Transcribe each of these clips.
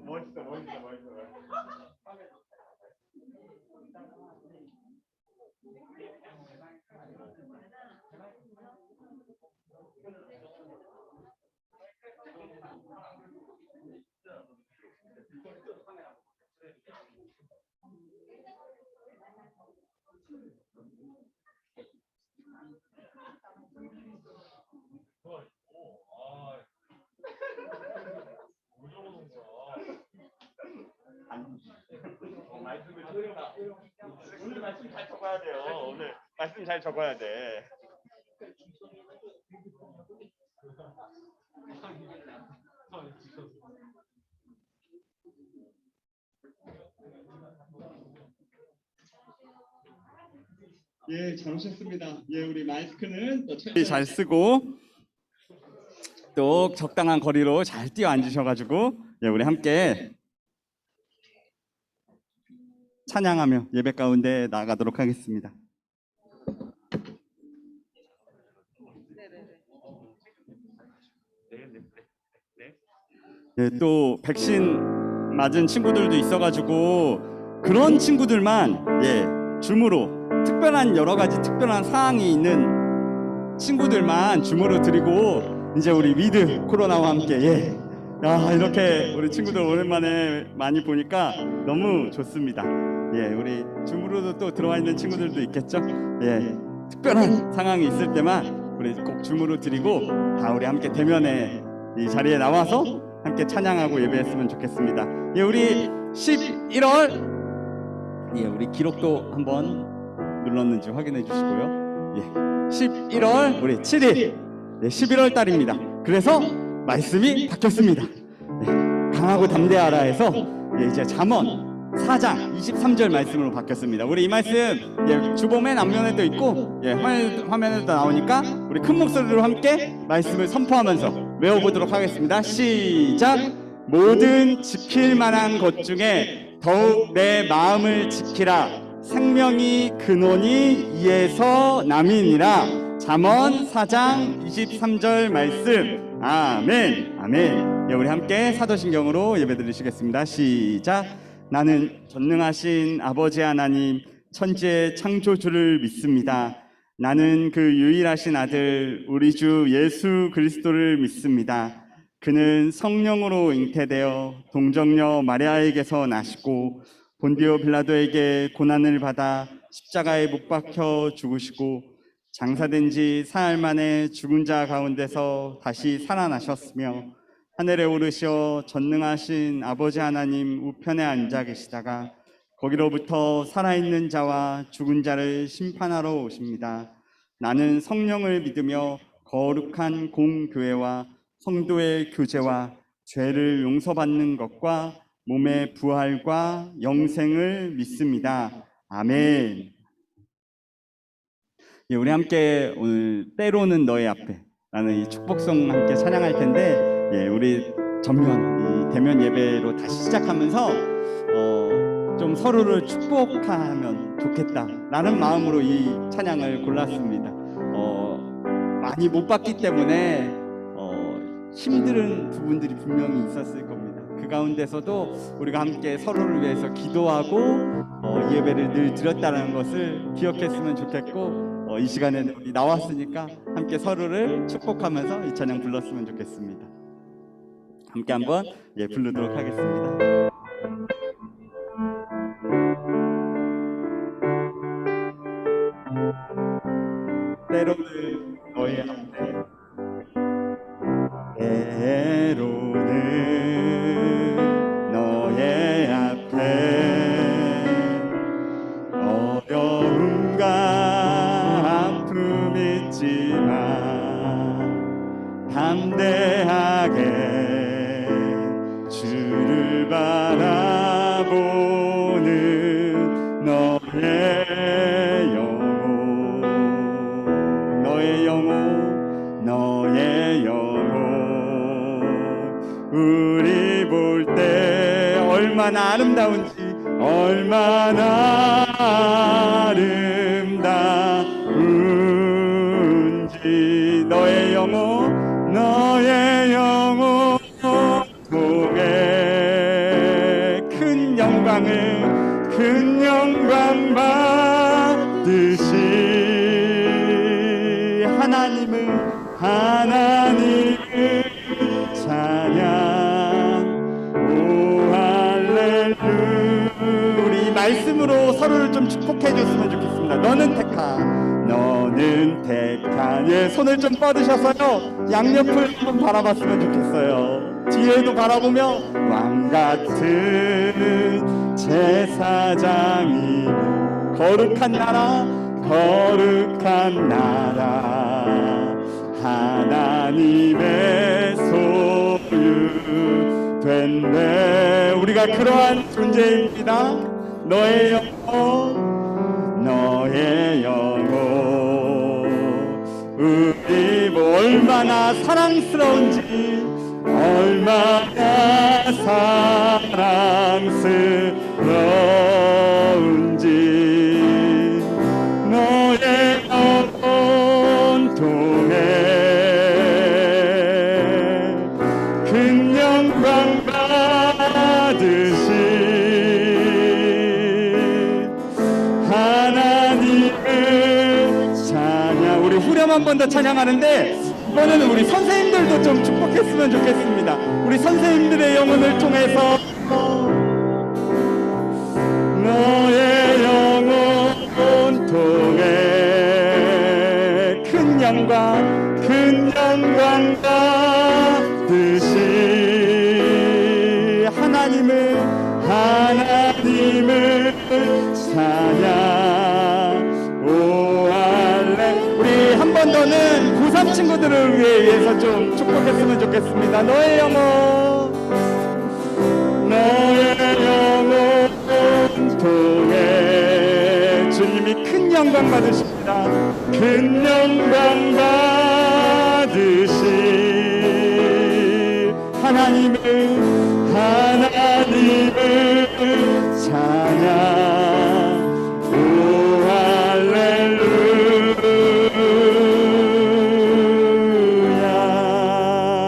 멋있어, 멋있어, 멋있어. 오늘 말씀 잘 적어야 돼요. 오늘 말씀 잘 적어야 돼. 예, 잘 오셨습니다. 예, 우리 마이크는 또 잘 쓰고 또 적당한 거리로 잘 뛰어 앉으셔가지고 예, 우리 함께 찬양하며 예배 가운데 나아가도록 하겠습니다. 예, 또 백신 맞은 친구들도 있어가지고 그런 친구들만 줌으로 특별한 여러 가지 특별한 사항이 있는 친구들만 줌으로 드리고 이제 우리 위드 코로나와 함께 이렇게 우리 친구들 오랜만에 많이 보니까 너무 좋습니다. 우리 줌으로도 또 들어와 있는 친구들도 있겠죠. 특별한 상황이 있을 때만 우리 꼭 줌으로 드리고 다 우리 함께 대면에 이 자리에 나와서 함께 찬양하고 예배했으면 좋겠습니다. 우리 11월 우리 기록도 한번 눌렀는지 확인해 주시고요. 11월 우리 7일 11월 달입니다. 그래서 말씀이 바뀌었습니다. 강하고 담대하라 해서 이제 잠언 4장 23절 말씀으로 바뀌었습니다. 우리 이 말씀 주보 맨 앞면에도 있고 화면에도 나오니까 우리 큰 목소리로 함께 말씀을 선포하면서 외워보도록 하겠습니다. 시작! 모든 지킬 만한 것 중에 더욱 내 마음을 지키라. 생명이 근원이 이에서 남이니라. 잠언 4장 23절 말씀. 아멘. 아멘. 우리 함께 사도신경으로 예배드리시겠습니다. 시작. 나는 전능하신 아버지 하나님 천지의 창조주를 믿습니다. 나는 그 유일하신 아들 우리 주 예수 그리스도를 믿습니다. 그는 성령으로 잉태되어 동정녀 마리아에게서 나시고 본디오 빌라도에게 고난을 받아 십자가에 못 박혀 죽으시고 장사된 지 사흘 만에 죽은 자 가운데서 다시 살아나셨으며 하늘에 오르시어 전능하신 아버지 하나님 우편에 앉아 계시다가 거기로부터 살아있는 자와 죽은 자를 심판하러 오십니다. 나는 성령을 믿으며 거룩한 공교회와 성도의 교제와 죄를 용서받는 것과 몸의 부활과 영생을 믿습니다. 아멘. 우리 함께 오늘 때로는 너의 앞에 라는 이 축복송 함께 찬양할 텐데 우리 전면 이 대면 예배로 다시 시작하면서 좀 서로를 축복하면 좋겠다 라는 마음으로 이 찬양을 골랐습니다. 많이 못 봤기 때문에 힘든 부분들이 분명히 있었을 겁니다. 그 가운데서도 우리가 함께 서로를 위해서 기도하고 예배를 늘 드렸다는 것을 기억했으면 좋겠고 이 시간에 우리 나왔으니까 함께 서로를 축복하면서 이 찬양 불렀으면 좋겠습니다. 함께 한번 부르도록 하겠습니다. 때로는 너의 앞에 때로는 너의 앞에 어려움과 아픔 있지만 담대하게 주를 바라보는 얼마나 아름다운지 얼마나 아름다운지 너의 영혼 통해 큰 영광 받으시 하나님을 찬양 오 할렐루야. 우리 말씀으로 서로를 좀 축복해 줬으면 좋겠습니다. 너는 택한 예, 손을 좀 뻗으셔서요 양옆을 한번 바라봤으면 좋겠어요. 뒤에도 바라보며 왕같은 제사장이 거룩한 나라 하나님의 소유 됐네. 우리가 그러한 존재입니다. 너의 영혼 우리 뭐 얼마나 사랑스러운지 얼마나 사랑스러운지 너의 영혼 통해 큰 영광 받으시 하나님을 찬양. 우리 후렴 한 번 더 찬양하는데 이번에는 우리 선생님들도 좀 축복했으면 좋겠습니다. 우리 선생님들의 영혼을 통해서 너의 영혼 통해 큰 영광 받으시 하나님을 찬양 오 할렐. 우리 한 번 더는 고3 친구들을 위해서 좀 축복했으면 좋겠습니다. 너의 영혼 통해 주님이 큰 영광 받으십니다. 큰 영광 받으시 하나님을 찬양 오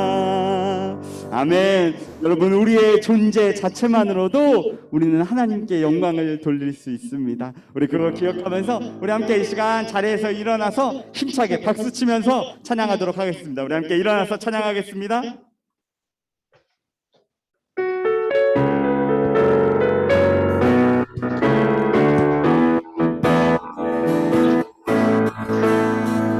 할렐루야. 아멘. 여러분 우리의 존재 자체만으로도 우리는 하나님께 영광을 돌릴 수 있습니다. 우리 그걸 기억하면서 우리 함께 이 시간 자리에서 일어나서 힘차게 박수치면서 찬양하도록 하겠습니다. 우리 함께 일어나서 찬양하겠습니다.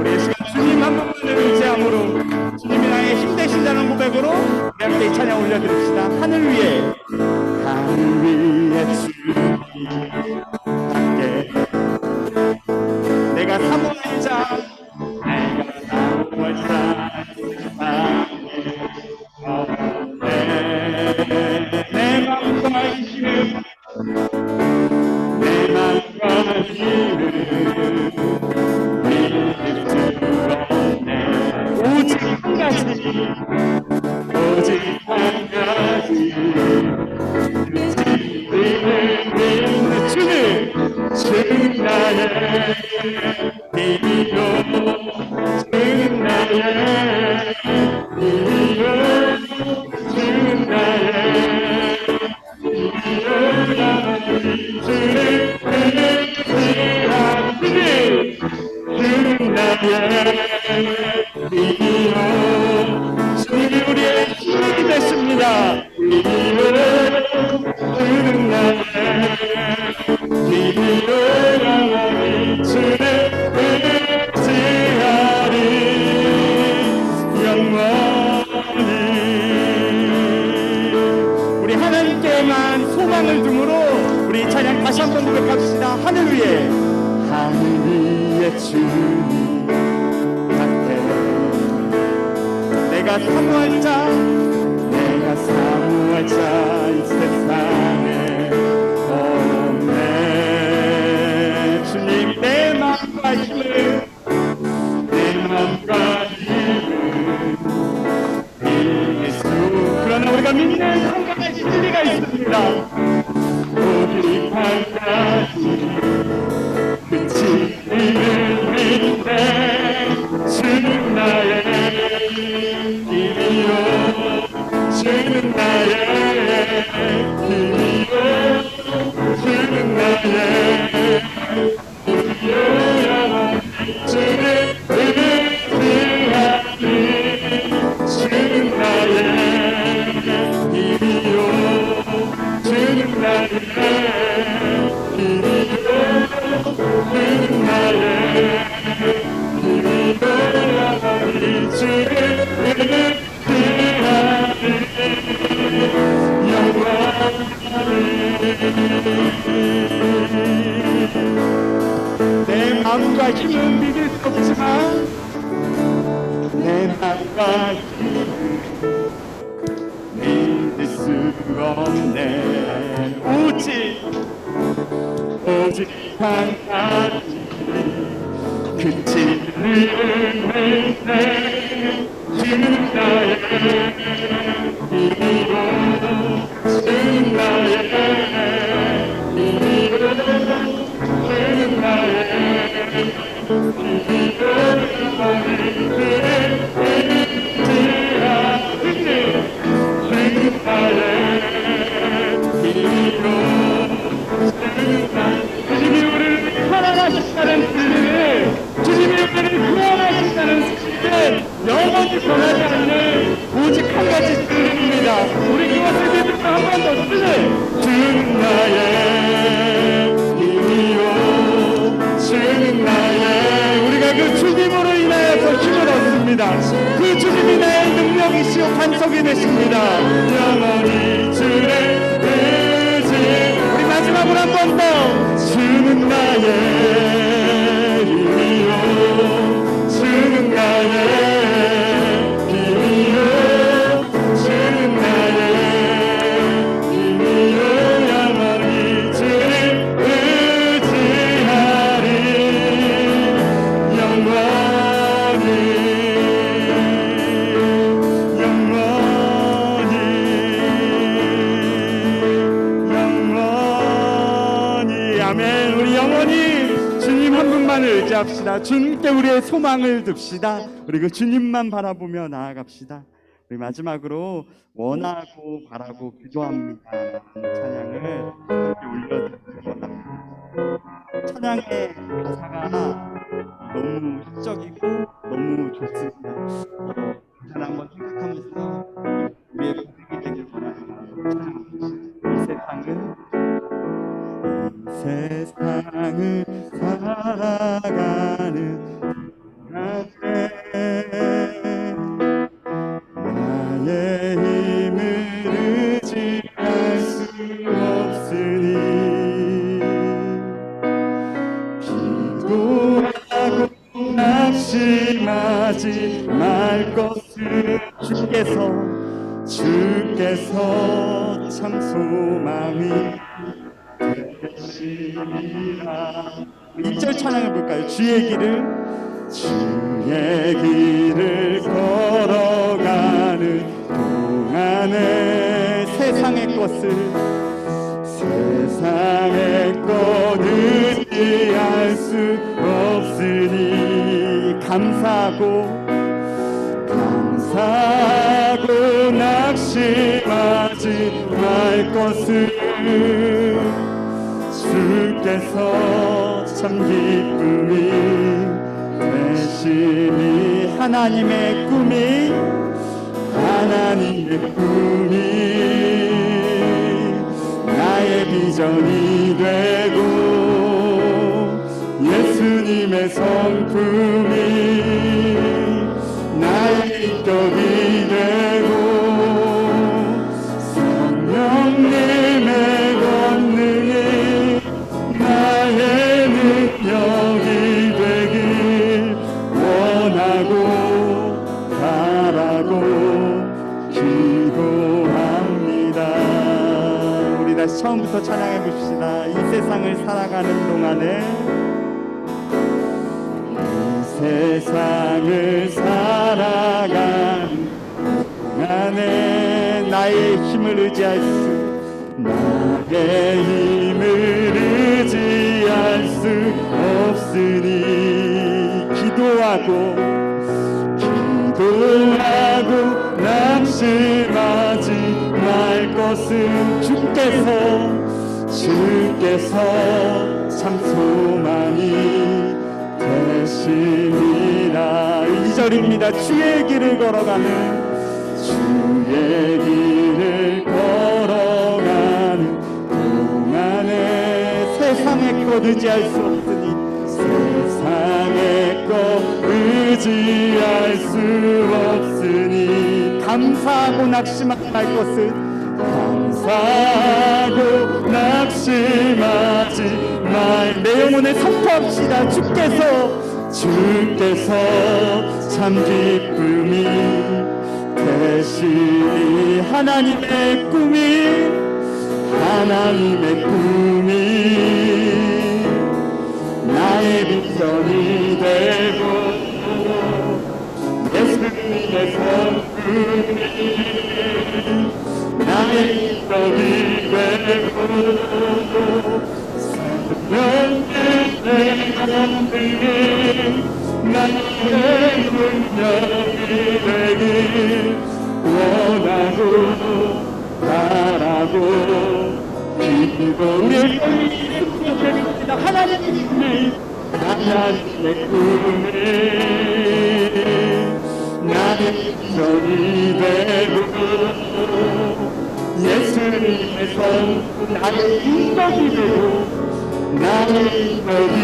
우리 이 시간 주님 한 분만을 의지함으로 주님이 나의 힘 되신다는 고백으로 우리 함께 이 찬양 올려드립시다. 하늘 위에 주님 함께 내가 사모하자 내 맘과 힘을 오직 한 가지 주는 나의 힘이요 주는 나의 힘이요 주는 나의 힘이요 주는 나의 힘이요 주님이 우리의 힘이 되십니다. 힘이요 주는 나의 힘이요 주를 의지하리 영원히. 우리 하나님께만 소망을 둠으로 우리 찬양 다시 한번 고백합시다. 하늘 위에 주님 앞에 내가 사모할 자 이 세상에 없네. 주님 내 맘과 힘을 믿을 수. 그러나 우리가 믿는 한 가지 진리가 있습니다. 내 마음과 힘은 믿을 수 없지만 내 마음과 믿을 수 없네. 오직 한 가지 그 진리를 내 주는 나의 힘이고 주는 나의 힘이고 주는 나의 주님이 우리를 사랑하신다는 진리를, 주님이 우리를 구원하신다는 사실을 영원히 변하지 않는 오직 한 가지 진리입니다. 우리 그것을 믿으며 한 번 더 주님 나의 힘이요 주는 나의 우리가 그 주님으로 인하여서 힘을 얻습니다. 그 주님이 나의 능력이시오 반석이 되십니다. 영원히 주의 의지 우리 마지막으로 한 번 더 주는 나의 힘이요 주는 나의 힘이요 주는 나의 힘이요 영원히 주를 의지하리 영원히 아멘. 우리 영원히 주님 한 분만을 의지합시다. 주님께 우리의 소망을 둡시다. 그리고 주님만 바라보며 나아갑시다. 우리 마지막으로 원하고 바라고 기도합니다 찬양을 함께 올려드립니다. 찬양의 가사가 너무 시적이고 너무 좋습니다. 찬양 한번 생각하면서 우리의 고백이 되길 바랍니다. 찬양합시다. 이 세상을 살아가는 나의 힘을 의지할 수 없으니 기도하고 낙심하지 말 것을 주께서 참 소망이 1절 찬양해 볼까요? 주의 길을 걸어가는 동안에 세상의 것을 의지할 수 없으니 감사하고 낙심하지 말 것을 주께서 참 기쁨이 되시니 하나님의 꿈이 나의 비전이 되고 예수님의 성품이 나의 인격이 되고 성령님의 권능이 나의 능력이 되길 원하고 바라고 기도합니다. 우리 다시 처음부터 찬양해 봅시다. 이 세상을 살아가는 동안에 나의 힘을 의지할 수 없으니 기도하고 낙심하지 말 것은 주께서 참 소망이 되시니라. 2절입니다. 주의 길을 걸어가는 것 의지할 수 없으니 세상의 것 의지할 수 없으니 감사하고 낙심할 것은 감사하고 낙심하지 말. 내 영혼을 선포합시다. 주께서 참 기쁨이 되시니 하나님의 꿈이 나의 비전이 되고 예수님의 성품이 나의 비전이 되고 생명의 감동이 나의 능력이 되길 원하고 바라고 기도. 우리의 꿈이 하나님의 꿈이 나의 비전이 되고 예수님의 성품 나의 인격이 되고 나의 인격이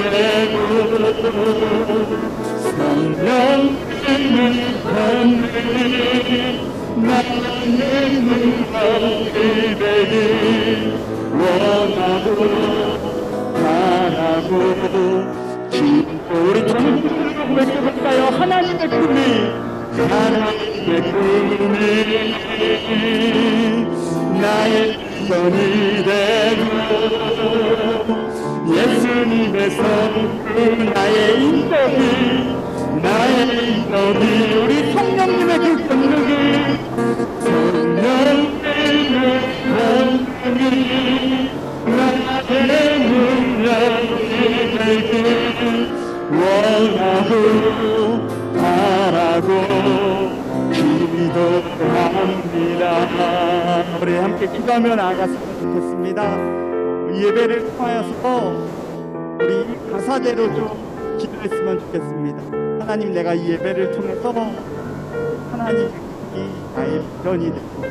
되고 성령 있는 하늘이 나의 능력이 되길 원하고 바라고 기도. 우리 전부를 고백해볼까요? 하나님의 꿈이 나의 비전이 되고 예수님의 성품 나의 인격이 우리 성령님의 그 권능이 나의 능력이 되길 원하고 바라고 기도합니다. 우리 함께 기도하며 나아갔으면 좋겠습니다. 이 예배를 통하여서 우리 가사대로 좀 기도했으면 좋겠습니다. 하나님, 내가 이 예배를 통해서 하나님이 나의 비전이 되고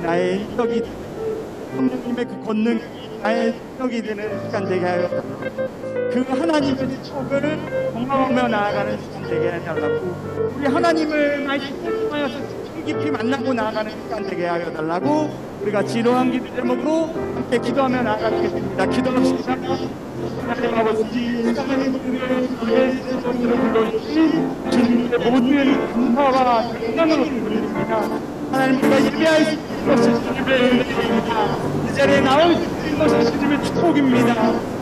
나의 인격이 되고 성령님의 그 권능이 나의 인격이 되는 시간 되게 하여 그 하나님의 축복을 경험하며 나아가는 시간 되게 해달라고, 우리 하나님을 말씀을 통하여서 깊이 만나고 나아가는 시간 되게 하여 달라고 우리 같이 이러한 기도 제목으로 함께 기도하며 나아가겠습니다. 기도합시다. 하나님 아버지, 하나님을 불러주신 주님의 모든 감사와 영광으로 드립니다. 하나님과 예배할 수 있는 것이 주님의 은혜입니다. 이 자리에 나올 수 있는 것이 주님의 축복입니다.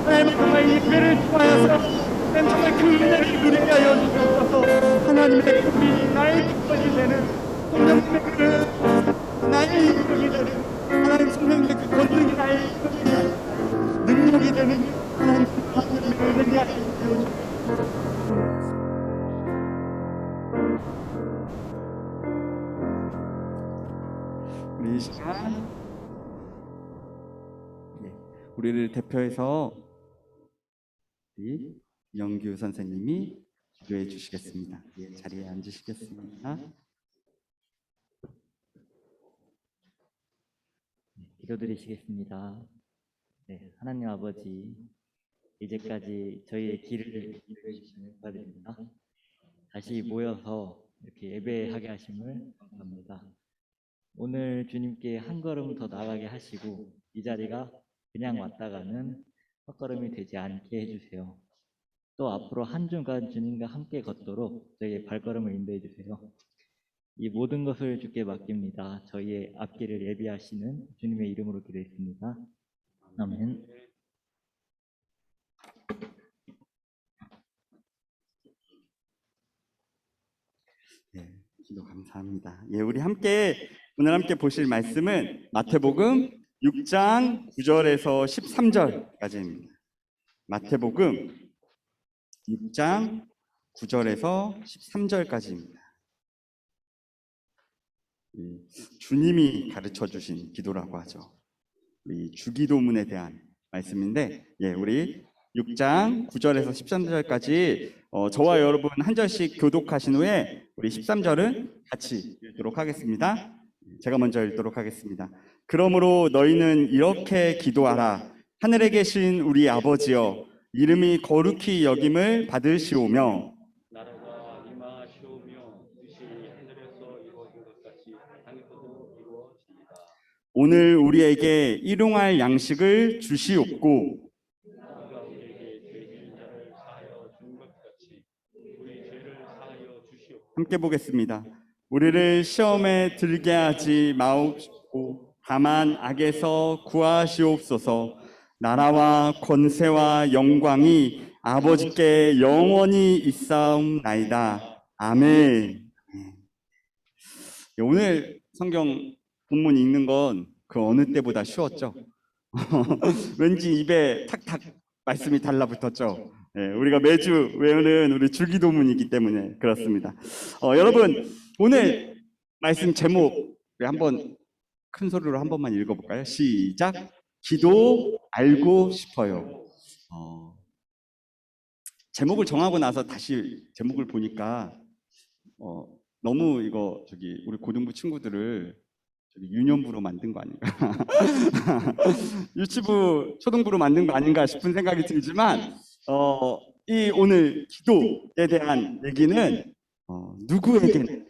하나님, 정말 예배를 통하여서 정말 그 은혜를 누리게 하여 주셔서 하나님의 꿈이 나의 기쁨이 되는, 성령님의 그 나의 인격이 되는, 하나님 성령님의 그 권능이 나의 인격이 되는, 능력이 되는 하나님의 은혜를 하여 주옵소서. 우리 이 시간 우리를 대표해서 우리 영규 선생님이 기도해 주시겠습니다. 자리에 앉으시겠습니다. 기도드리시겠습니다. 하나님 아버지, 이제까지 저희의 길을 인도해 주시는 감사드립니다. 다시 모여서 이렇게 예배하게 하심을 감사합니다. 오늘 주님께 한 걸음 더 나가게 하시고 이 자리가 그냥 왔다 가는 헛걸음이 되지 않게 해주세요. 또 앞으로 한 주간 주님과 함께 걷도록 저희의 발걸음을 인도해 주세요. 이 모든 것을 주께 맡깁니다. 저희의 앞길을 예비하시는 주님의 이름으로 기도했습니다. 아멘. 기도 감사합니다. 우리 오늘 함께 보실 말씀은 마태복음 6장 9절에서 13절까지입니다. 마태복음 6장 9절에서 13절까지입니다. 주님이 가르쳐 주신 기도라고 하죠. 우리 주기도문에 대한 말씀인데, 우리 6장 9절에서 13절까지 저와 여러분 한 절씩 교독하신 후에 우리 13절은 같이 읽도록 하겠습니다. 제가 먼저 읽도록 하겠습니다. 그러므로 너희는 이렇게 기도하라. 하늘에 계신 우리 아버지여 이름이 거룩히 여김을 받으시오며 나라가 임하시오며 뜻이 하늘에서 이루어진 것 같이 땅에서도 이루어지이다. 오늘 우리에게 일용할 양식을 주시옵고 우리가 우리에게 죄 지은 자를 사하여 준 것 같이 우리 죄를 사하여 주시옵고. 함께 보겠습니다. 우리를 시험에 들게 하지 마옵시고 다만 악에서 구하시옵소서. 나라와 권세와 영광이 아버지께 영원히 있사옵나이다. 아멘. 오늘 성경 본문 읽는 건 그 어느 때보다 쉬웠죠? 왠지 입에 탁탁 말씀이 달라붙었죠? 우리가 매주 외우는 우리 주기도문이기 때문에 그렇습니다. 여러분, 오늘 말씀 제목 한번 큰 소리로 한 번만 읽어볼까요? 시작. 기도 알고 싶어요. 제목을 정하고 나서 다시 제목을 보니까 너무 이거 우리 고등부 친구들을 유년부로 만든 거 아닌가? 유치부 초등부로 만든 거 아닌가 싶은 생각이 들지만 이 오늘 기도에 대한 얘기는 누구에게는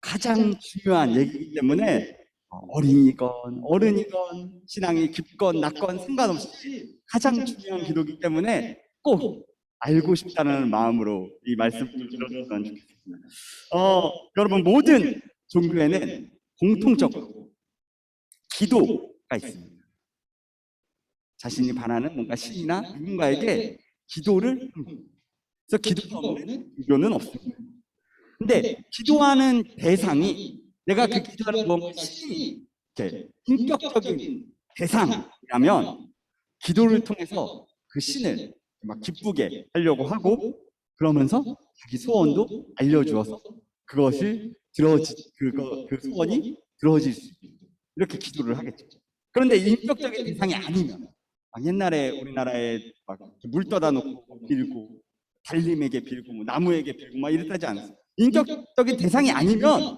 가장 중요한 얘기이기 때문에 어린이건 어른이건 신앙이 깊건 낮건 상관없이 가장 중요한 기도이기 때문에 꼭 알고 싶다는 마음으로 이 말씀을 들었으면 좋겠습니다. 여러분, 모든 종교에는 공통적으로 기도가 있습니다. 자신이 바라는 뭔가 신이나 누군가에게 기도를 합니다. 그래서 기도가 없는 종교는 없습니다. 근데 기도하는 대상이 내가 그 기도하는 뭔가 신이 인격적인 대상이라면 기도를 통해서 그 신을 막 기쁘게 하려고 하고 그러면서 자기 소원도 알려주어서 그것을 그 소원이 들어질 수 있도록 이렇게 기도를 하겠죠. 그런데 인격적인 대상이 아니면 옛날에 우리나라에 막 물 떠다 놓고 빌고 달림에게 빌고 뭐 나무에게 빌고 막 이랬다지 않았어요. 인격적인 대상이 아니면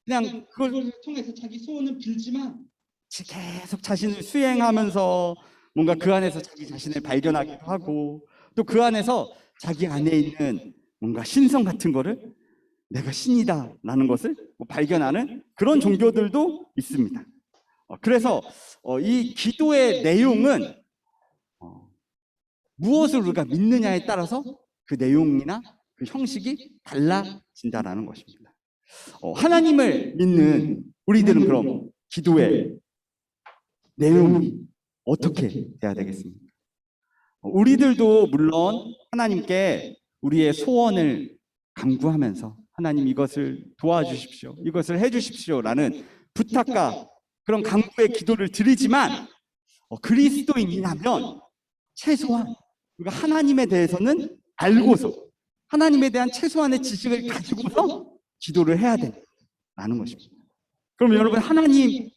그냥 그걸 통해서 자기 소원을 빌지만 계속 자신을 수행하면서 뭔가 그 안에서 자기 자신을 발견하기도 하고 또 그 안에서 자기 안에 있는 뭔가 신성 같은 거를 내가 신이다라는 것을 발견하는 그런 종교들도 있습니다. 그래서 이 기도의 내용은 무엇을 우리가 믿느냐에 따라서 그 내용이나 그 형식이 달라진다라는 것입니다. 하나님을 믿는 우리들은 그럼 기도의 내용이 어떻게 돼야 되겠습니까? 우리들도 물론 하나님께 우리의 소원을 간구하면서 하나님 이것을 도와주십시오, 이것을 해주십시오라는 부탁과 그런 간구의 기도를 드리지만 그리스도인이라면 최소한 우리가 하나님에 대해서는 알고서 하나님에 대한 최소한의 지식을 가지고서 기도를 해야 된다는 것입니다. 그럼 여러분, 하나님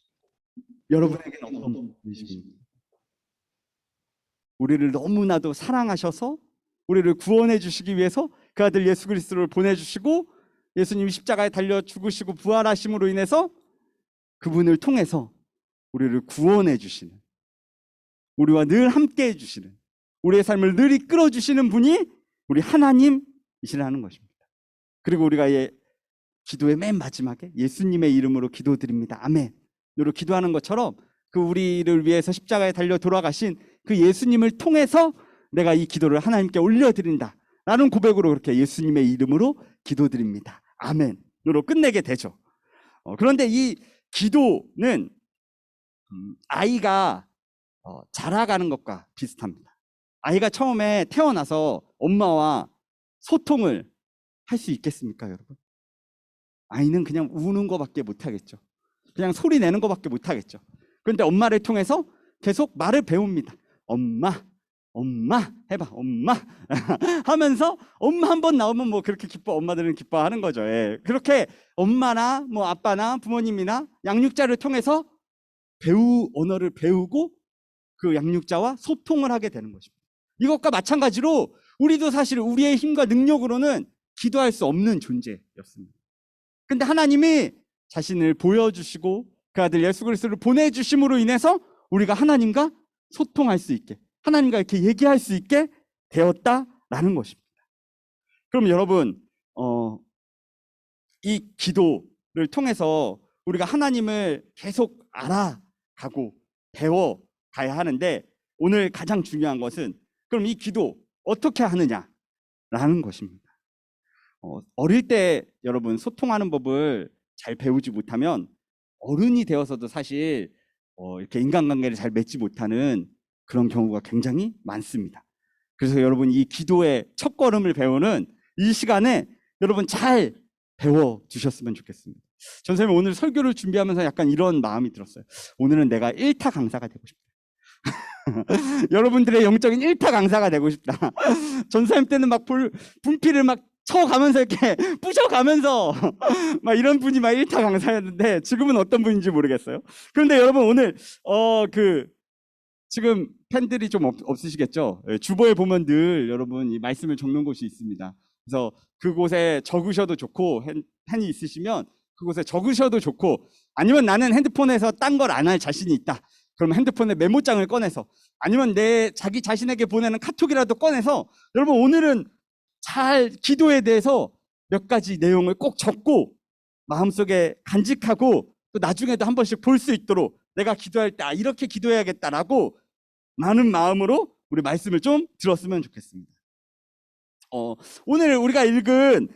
여러분에게는 어떤 분이십니까? 우리를 너무나도 사랑하셔서 우리를 구원해 주시기 위해서 그 아들 예수 그리스도를 보내주시고 예수님이 십자가에 달려 죽으시고 부활하심으로 인해서 그분을 통해서 우리를 구원해 주시는, 우리와 늘 함께 해주시는, 우리의 삶을 늘 이끌어 주시는 분이 우리 하나님이시라는 것입니다. 그리고 우리가 기도의 맨 마지막에 예수님의 이름으로 기도드립니다, 아멘으로 기도하는 것처럼 그 우리를 위해서 십자가에 달려 돌아가신 그 예수님을 통해서 내가 이 기도를 하나님께 올려드린다 라는 고백으로 그렇게 예수님의 이름으로 기도드립니다, 아멘으로 끝내게 되죠. 그런데 이 기도는 아이가 자라가는 것과 비슷합니다. 아이가 처음에 태어나서 엄마와 소통을 할 수 있겠습니까, 여러분? 아이는 그냥 우는 것밖에 못하겠죠. 그냥 소리 내는 것밖에 못하겠죠. 그런데 엄마를 통해서 계속 말을 배웁니다. 엄마, 엄마 해봐, 엄마 하면서 엄마 한 번 나오면 뭐 그렇게 엄마들은 기뻐하는 거죠. 그렇게 엄마나 뭐 아빠나 부모님이나 양육자를 통해서 언어를 배우고 그 양육자와 소통을 하게 되는 것입니다. 이것과 마찬가지로 우리도 사실 우리의 힘과 능력으로는 기도할 수 없는 존재였습니다. 근데 하나님이 자신을 보여주시고 그 아들 예수 그리스도를 보내주심으로 인해서 우리가 하나님과 소통할 수 있게, 하나님과 이렇게 얘기할 수 있게 되었다라는 것입니다. 그럼 여러분, 이 기도를 통해서 우리가 하나님을 계속 알아가고 배워가야 하는데, 오늘 가장 중요한 것은 그럼 이 기도 어떻게 하느냐라는 것입니다. 어릴 때 여러분 소통하는 법을 잘 배우지 못하면 어른이 되어서도 사실 이렇게 인간관계를 잘 맺지 못하는 그런 경우가 굉장히 많습니다. 그래서 여러분 이 기도의 첫걸음을 배우는 이 시간에 여러분 잘 배워주셨으면 좋겠습니다. 전 선생님 오늘 설교를 준비하면서 약간 이런 마음이 들었어요. 오늘은 내가 1타 강사가 되고 싶다. 여러분들의 영적인 1타 강사가 되고 싶다. 전 선생님 때는 막 분필을 막 쳐가면서 이렇게 부셔가면서 막 이런 분이 막 1타 강사였는데 지금은 어떤 분인지 모르겠어요. 그런데 여러분 오늘 지금 펜들이 좀 없으시겠죠? 주보에 보면 늘 여러분 이 말씀을 적는 곳이 있습니다. 그래서 그곳에 적으셔도 좋고, 펜이 있으시면 그곳에 적으셔도 좋고, 아니면 나는 핸드폰에서 딴 걸 안 할 자신이 있다. 그러면 핸드폰에 메모장을 꺼내서, 아니면 자기 자신에게 보내는 카톡이라도 꺼내서, 여러분 오늘은 잘 기도에 대해서 몇 가지 내용을 꼭 적고 마음속에 간직하고 또 나중에도 한 번씩 볼 수 있도록 내가 기도할 때 이렇게 기도해야겠다라고 많은 마음으로 우리 말씀을 좀 들었으면 좋겠습니다. 오늘 우리가 읽은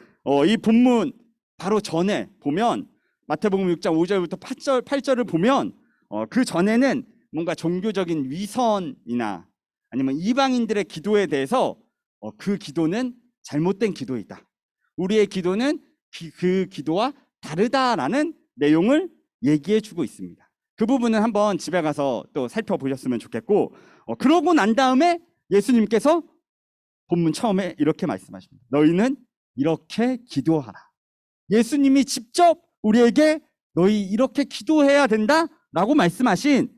이 본문 바로 전에 보면 마태복음 6장 5절부터 8절을 보면 그 전에는 뭔가 종교적인 위선이나 아니면 이방인들의 기도에 대해서 그 기도는 잘못된 기도이다. 우리의 기도는 그 기도와 다르다라는 내용을 얘기해 주고 있습니다. 그 부분은 한번 집에 가서 또 살펴보셨으면 좋겠고, 그러고 난 다음에 예수님께서 본문 처음에 이렇게 말씀하십니다. 너희는 이렇게 기도하라. 예수님이 직접 우리에게 너희 이렇게 기도해야 된다라고 말씀하신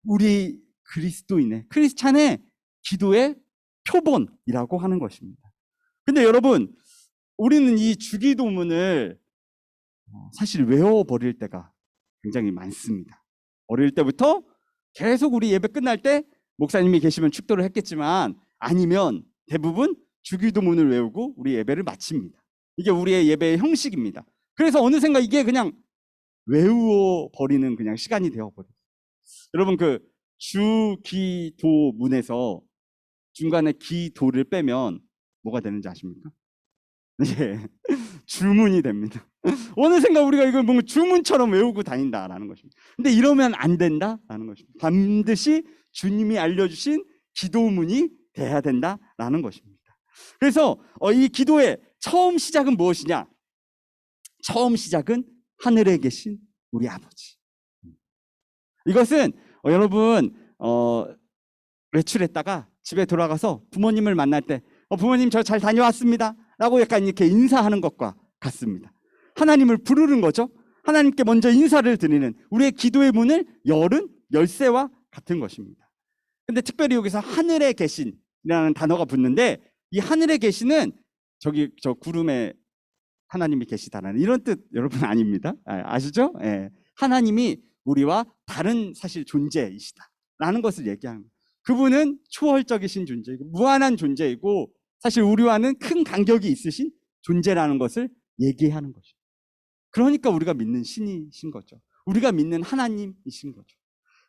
우리 그리스도인의, 크리스찬의 기도의 표본이라고 하는 것입니다. 근데 여러분, 우리는 이 주기도문을 사실 외워버릴 때가 굉장히 많습니다. 어릴 때부터 계속 우리 예배 끝날 때 목사님이 계시면 축도를 했겠지만, 아니면 대부분 주기도문을 외우고 우리 예배를 마칩니다. 이게 우리의 예배의 형식입니다. 그래서 어느샌가 이게 그냥 외워버리는 그냥 시간이 되어버려요. 여러분 그 주기도문에서 중간에 기도를 빼면 뭐가 되는지 아십니까? 예, 주문이 됩니다. 어느샌가 우리가 이걸 뭔가 주문처럼 외우고 다닌다라는 것입니다. 근데 이러면 안 된다라는 것입니다. 반드시 주님이 알려주신 기도문이 돼야 된다라는 것입니다. 그래서 이 기도의 처음 시작은 무엇이냐? 처음 시작은 하늘에 계신 우리 아버지. 이것은 여러분 외출했다가 집에 돌아가서 부모님을 만날 때 부모님 저 잘 다녀왔습니다 라고 약간 이렇게 인사하는 것과 같습니다. 하나님을 부르는 거죠. 하나님께 먼저 인사를 드리는 우리의 기도의 문을 열은 열쇠와 같은 것입니다. 근데 특별히 여기서 하늘에 계신이라는 단어가 붙는데, 이 하늘에 계시는 저기 저 구름에 하나님이 계시다라는 이런 뜻 여러분 아닙니다. 아시죠? 예. 하나님이 우리와 다른 사실 존재이시다라는 것을 얘기하는 거예요. 그분은 초월적이신 존재이고 무한한 존재이고 사실 우리와는 큰 간격이 있으신 존재라는 것을 얘기하는 것이죠. 그러니까 우리가 믿는 신이신 거죠. 우리가 믿는 하나님이신 거죠.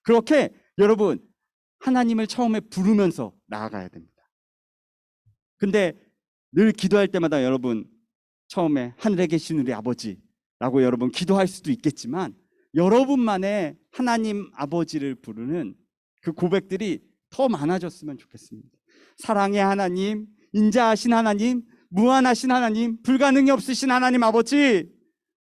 그렇게 여러분 하나님을 처음에 부르면서 나아가야 됩니다. 근데 늘 기도할 때마다 여러분 처음에 하늘에 계신 우리 아버지라고 여러분 기도할 수도 있겠지만, 여러분만의 하나님 아버지를 부르는 그 고백들이 더 많아졌으면 좋겠습니다. 사랑의 하나님, 인자하신 하나님, 무한하신 하나님, 불가능이 없으신 하나님 아버지,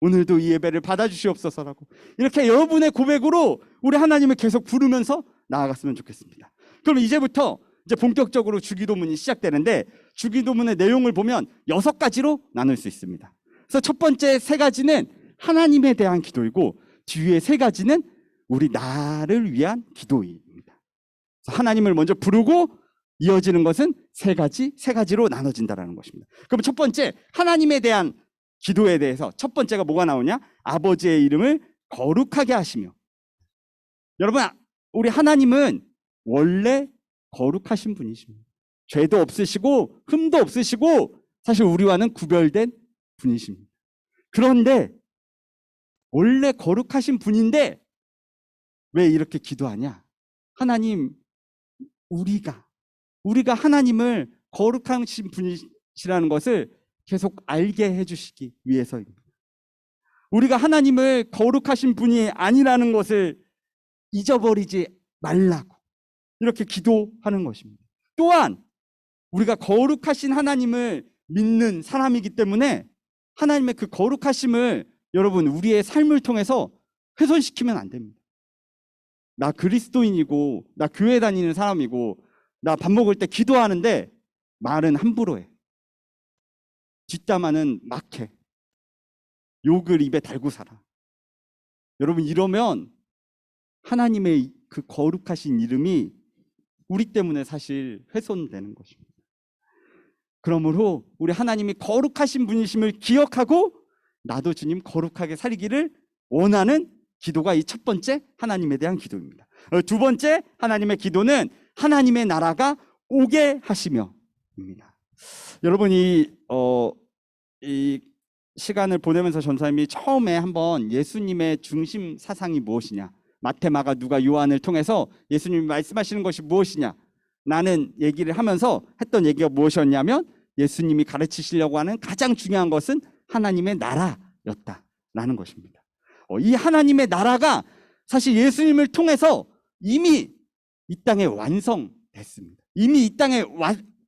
오늘도 이 예배를 받아주시옵소서라고 이렇게 여러분의 고백으로 우리 하나님을 계속 부르면서 나아갔으면 좋겠습니다. 그럼 이제부터 이제 본격적으로 주기도문이 시작되는데, 주기도문의 내용을 보면 6가지로 나눌 수 있습니다. 그래서 첫 번째 3가지는 하나님에 대한 기도이고, 뒤에 3가지는 우리 나를 위한 기도입니다. 하나님을 먼저 부르고 이어지는 것은 3가지로 나눠진다는 것입니다. 그럼 첫 번째 하나님에 대한 기도에 대해서 첫 번째가 뭐가 나오냐? 아버지의 이름을 거룩하게 하시며. 여러분 우리 하나님은 원래 거룩하신 분이십니다. 죄도 없으시고 흠도 없으시고 사실 우리와는 구별된 분이십니다. 그런데 원래 거룩하신 분인데 왜 이렇게 기도하냐? 하나님, 우리가 하나님을 거룩하신 분이시라는 것을 계속 알게 해주시기 위해서입니다. 우리가 하나님을 거룩하신 분이 아니라는 것을 잊어버리지 말라고 이렇게 기도하는 것입니다. 또한 우리가 거룩하신 하나님을 믿는 사람이기 때문에 하나님의 그 거룩하심을 여러분 우리의 삶을 통해서 훼손시키면 안 됩니다. 나 그리스도인이고 나 교회 다니는 사람이고 나 밥 먹을 때 기도하는데 말은 함부로 해. 뒷담화는 막 해. 욕을 입에 달고 살아. 여러분 이러면 하나님의 그 거룩하신 이름이 우리 때문에 사실 훼손되는 것입니다. 그러므로 우리 하나님이 거룩하신 분이심을 기억하고 나도 주님 거룩하게 살기를 원하는 기도가 이 첫 번째 하나님에 대한 기도입니다. 두 번째 하나님의 기도는 하나님의 나라가 오게 하시며입니다. 여러분 이 시간을 보내면서 전사님이 처음에 한번 예수님의 중심 사상이 무엇이냐, 마태, 마가, 누가, 요한을 통해서 예수님이 말씀하시는 것이 무엇이냐 라는 얘기를 하면서 했던 얘기가 무엇이었냐면 예수님이 가르치시려고 하는 가장 중요한 것은 하나님의 나라였다라는 것입니다. 이 하나님의 나라가 사실 예수님을 통해서 이미 이 땅에 완성됐습니다. 이미 이 땅에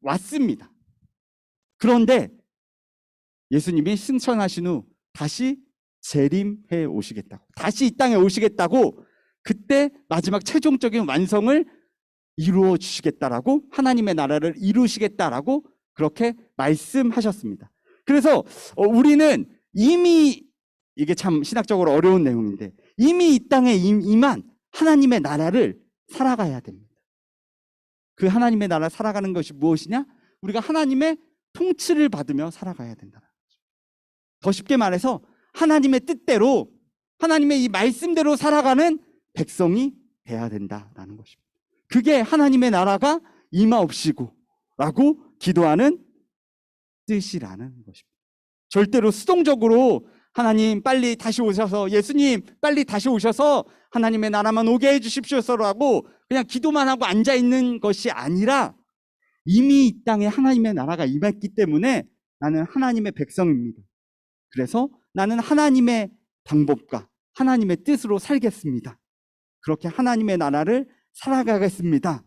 왔습니다. 그런데 예수님이 승천하신 후 다시 재림해 오시겠다고, 다시 이 땅에 오시겠다고, 그때 마지막 최종적인 완성을 이루어 주시겠다라고, 하나님의 나라를 이루시겠다라고 그렇게 말씀하셨습니다. 그래서 우리는 이미, 이게 참 신학적으로 어려운 내용인데, 이미 이 땅에 임한 하나님의 나라를 살아가야 됩니다. 그 하나님의 나라 살아가는 것이 무엇이냐? 우리가 하나님의 통치를 받으며 살아가야 된다. 더 쉽게 말해서 하나님의 뜻대로, 하나님의 이 말씀대로 살아가는 백성이 돼야 된다라는 것입니다. 그게 하나님의 나라가 임하옵시고 라고 기도하는 뜻이라는 것입니다. 절대로 수동적으로 하나님 빨리 다시 오셔서, 예수님 빨리 다시 오셔서 하나님의 나라만 오게 해주십시오라고 그냥 기도만 하고 앉아있는 것이 아니라 이미 이 땅에 하나님의 나라가 임했기 때문에 나는 하나님의 백성입니다. 그래서 나는 하나님의 방법과 하나님의 뜻으로 살겠습니다. 그렇게 하나님의 나라를 살아가겠습니다.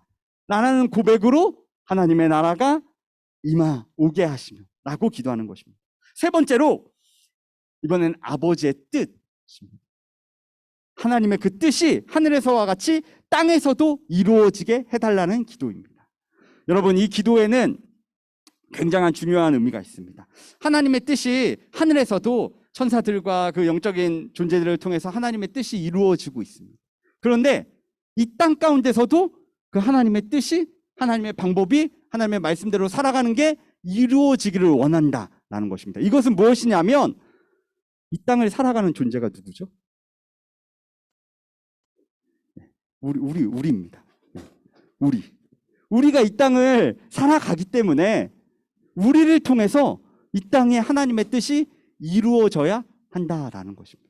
라는 고백으로 하나님의 나라가 임하오게 하시며 라고 기도하는 것입니다. 세 번째로 이번엔 아버지의 뜻입니다. 하나님의 그 뜻이 하늘에서와 같이 땅에서도 이루어지게 해달라는 기도입니다. 여러분 이 기도에는 굉장한 중요한 의미가 있습니다. 하나님의 뜻이 하늘에서도 천사들과 그 영적인 존재들을 통해서 하나님의 뜻이 이루어지고 있습니다. 그런데 이 땅 가운데서도 그 하나님의 뜻이, 하나님의 방법이 하나님의 말씀대로 살아가는 게 이루어지기를 원한다라는 것입니다. 이것은 무엇이냐면 이 땅을 살아가는 존재가 누구죠? 우리입니다. 우리가 이 땅을 살아가기 때문에 우리를 통해서 이 땅에 하나님의 뜻이 이루어져야 한다라는 것입니다.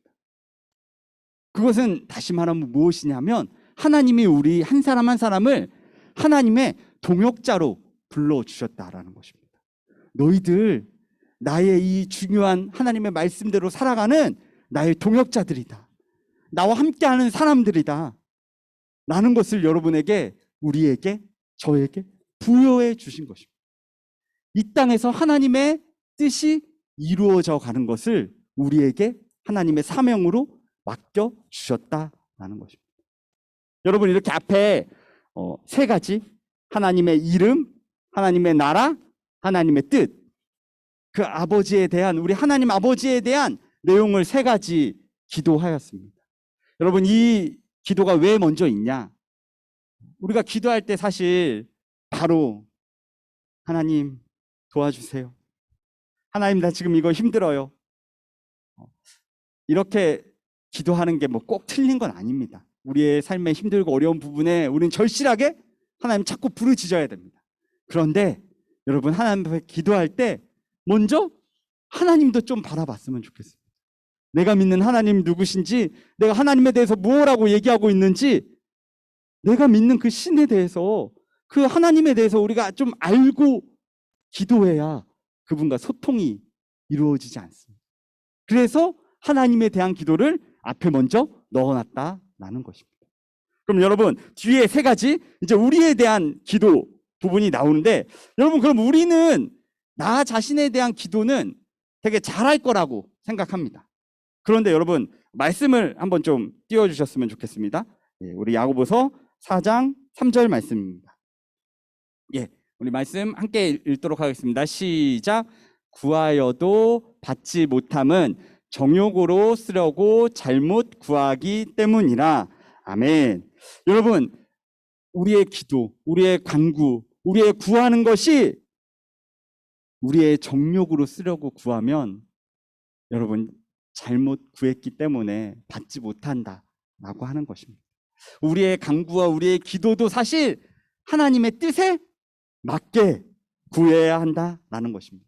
그것은 다시 말하면 무엇이냐면 하나님이 우리 한 사람 한 사람을 하나님의 동역자로 불러주셨다라는 것입니다. 너희들 나의 이 중요한 하나님의 말씀대로 살아가는 나의 동역자들이다. 나와 함께하는 사람들이다. 라는 것을 여러분에게, 우리에게, 저에게 부여해 주신 것입니다. 이 땅에서 하나님의 뜻이 이루어져 가는 것을 우리에게 하나님의 사명으로 맡겨 주셨다라는 것입니다. 여러분 이렇게 앞에 세 가지, 하나님의 이름, 하나님의 나라, 하나님의 뜻, 그 아버지에 대한, 우리 하나님 아버지에 대한 내용을 세 가지 기도하였습니다. 여러분 이 기도가 왜 먼저 있냐? 우리가 기도할 때 사실 바로 하나님 도와주세요. 하나님 나 지금 이거 힘들어요. 이렇게 기도하는 게 뭐 꼭 틀린 건 아닙니다. 우리의 삶에 힘들고 어려운 부분에 우리는 절실하게 하나님 자꾸 부르짖어야 됩니다. 그런데 여러분 하나님 앞에 기도할 때 먼저 하나님도 좀 바라봤으면 좋겠습니다. 내가 믿는 하나님 누구신지, 내가 하나님에 대해서 무엇라고 얘기하고 있는지, 내가 믿는 그 신에 대해서, 그 하나님에 대해서 우리가 좀 알고 기도해야 그분과 소통이 이루어지지 않습니다. 그래서 하나님에 대한 기도를 앞에 먼저 넣어놨다라는 것입니다. 그럼 여러분 뒤에 세 가지 이제 우리에 대한 기도 부분이 나오는데, 여러분 그럼 우리는 나 자신에 대한 기도는 되게 잘할 거라고 생각합니다. 그런데 여러분 말씀을 한번 좀 띄워주셨으면 좋겠습니다. 예, 우리 야고보서 4장 3절 말씀입니다. 예, 우리 말씀 함께 읽도록 하겠습니다. 시작. 구하여도 받지 못함은 정욕으로 쓰려고 잘못 구하기 때문이라. 아멘. 여러분 우리의 기도, 우리의 간구, 우리의 구하는 것이 우리의 정욕으로 쓰려고 구하면 여러분 잘못 구했기 때문에 받지 못한다라고 하는 것입니다. 우리의 간구와 우리의 기도도 사실 하나님의 뜻에 맞게 구해야 한다라는 것입니다.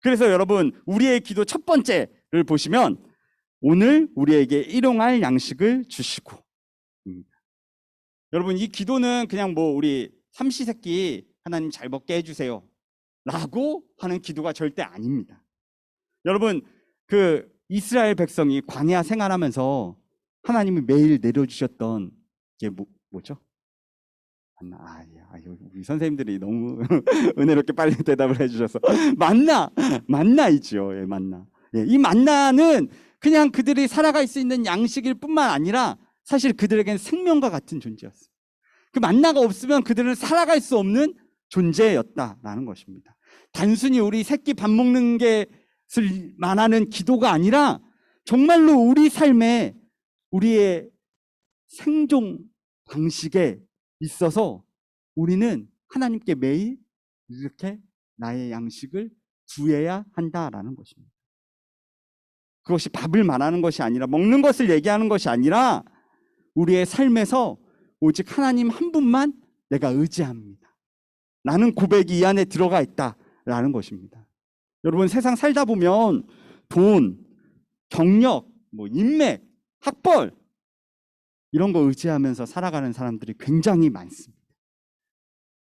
그래서 여러분 우리의 기도 첫 번째를 보시면 오늘 우리에게 일용할 양식을 주시고. 여러분 이 기도는 그냥 뭐 우리 삼시세끼 하나님 잘 먹게 해주세요 라고 하는 기도가 절대 아닙니다. 여러분 그 이스라엘 백성이 광야 생활하면서 하나님이 매일 내려주셨던 게 뭐죠? 우리 선생님들이 너무 은혜롭게 빨리 대답을 해주셔서 만나이죠. 예, 만나. 예, 이 만나는 그냥 그들이 살아갈 수 있는 양식일 뿐만 아니라 사실 그들에게는 생명과 같은 존재였어요. 그 만나가 없으면 그들은 살아갈 수 없는 존재였다라는 것입니다. 단순히 우리 새끼 밥 먹는 것을 말하는 기도가 아니라 정말로 우리 삶에 우리의 생존 방식에 있어서 우리는 하나님께 매일 이렇게 나의 양식을 구해야 한다라는 것입니다. 그것이 밥을 말하는 것이 아니라, 먹는 것을 얘기하는 것이 아니라 우리의 삶에서 오직 하나님 한 분만 내가 의지합니다. 나는 고백이 이 안에 들어가 있다라는 것입니다. 여러분 세상 살다 보면 돈, 경력, 인맥, 학벌 이런 거 의지하면서 살아가는 사람들이 굉장히 많습니다.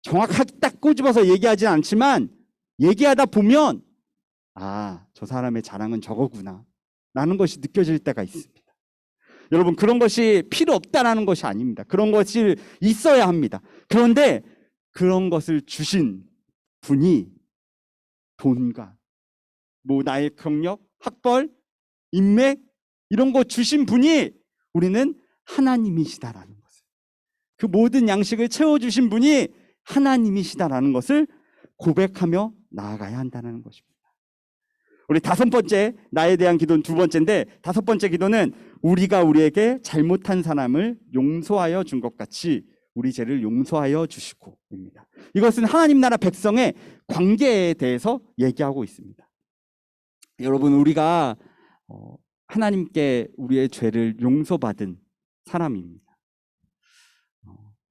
정확하게 딱 꼬집어서 얘기하진 않지만 얘기하다 보면 저 사람의 자랑은 저거구나 라는 것이 느껴질 때가 있습니다. 여러분 그런 것이 필요 없다라는 것이 아닙니다. 그런 것이 있어야 합니다. 그런데 그런 것을 주신 분이 돈과 나의 경력, 학벌, 인맥 이런 거 주신 분이 우리는 하나님이시다라는 것을, 그 모든 양식을 채워주신 분이 하나님이시다라는 것을 고백하며 나아가야 한다는 것입니다. 우리 다섯 번째, 나에 대한 기도는 두 번째인데, 다섯 번째 기도는 우리가 우리에게 잘못한 사람을 용서하여 준 것 같이 우리 죄를 용서하여 주시고입니다. 이것은 하나님 나라 백성의 관계에 대해서 얘기하고 있습니다. 여러분 우리가 하나님께 우리의 죄를 용서받은 사람입니다.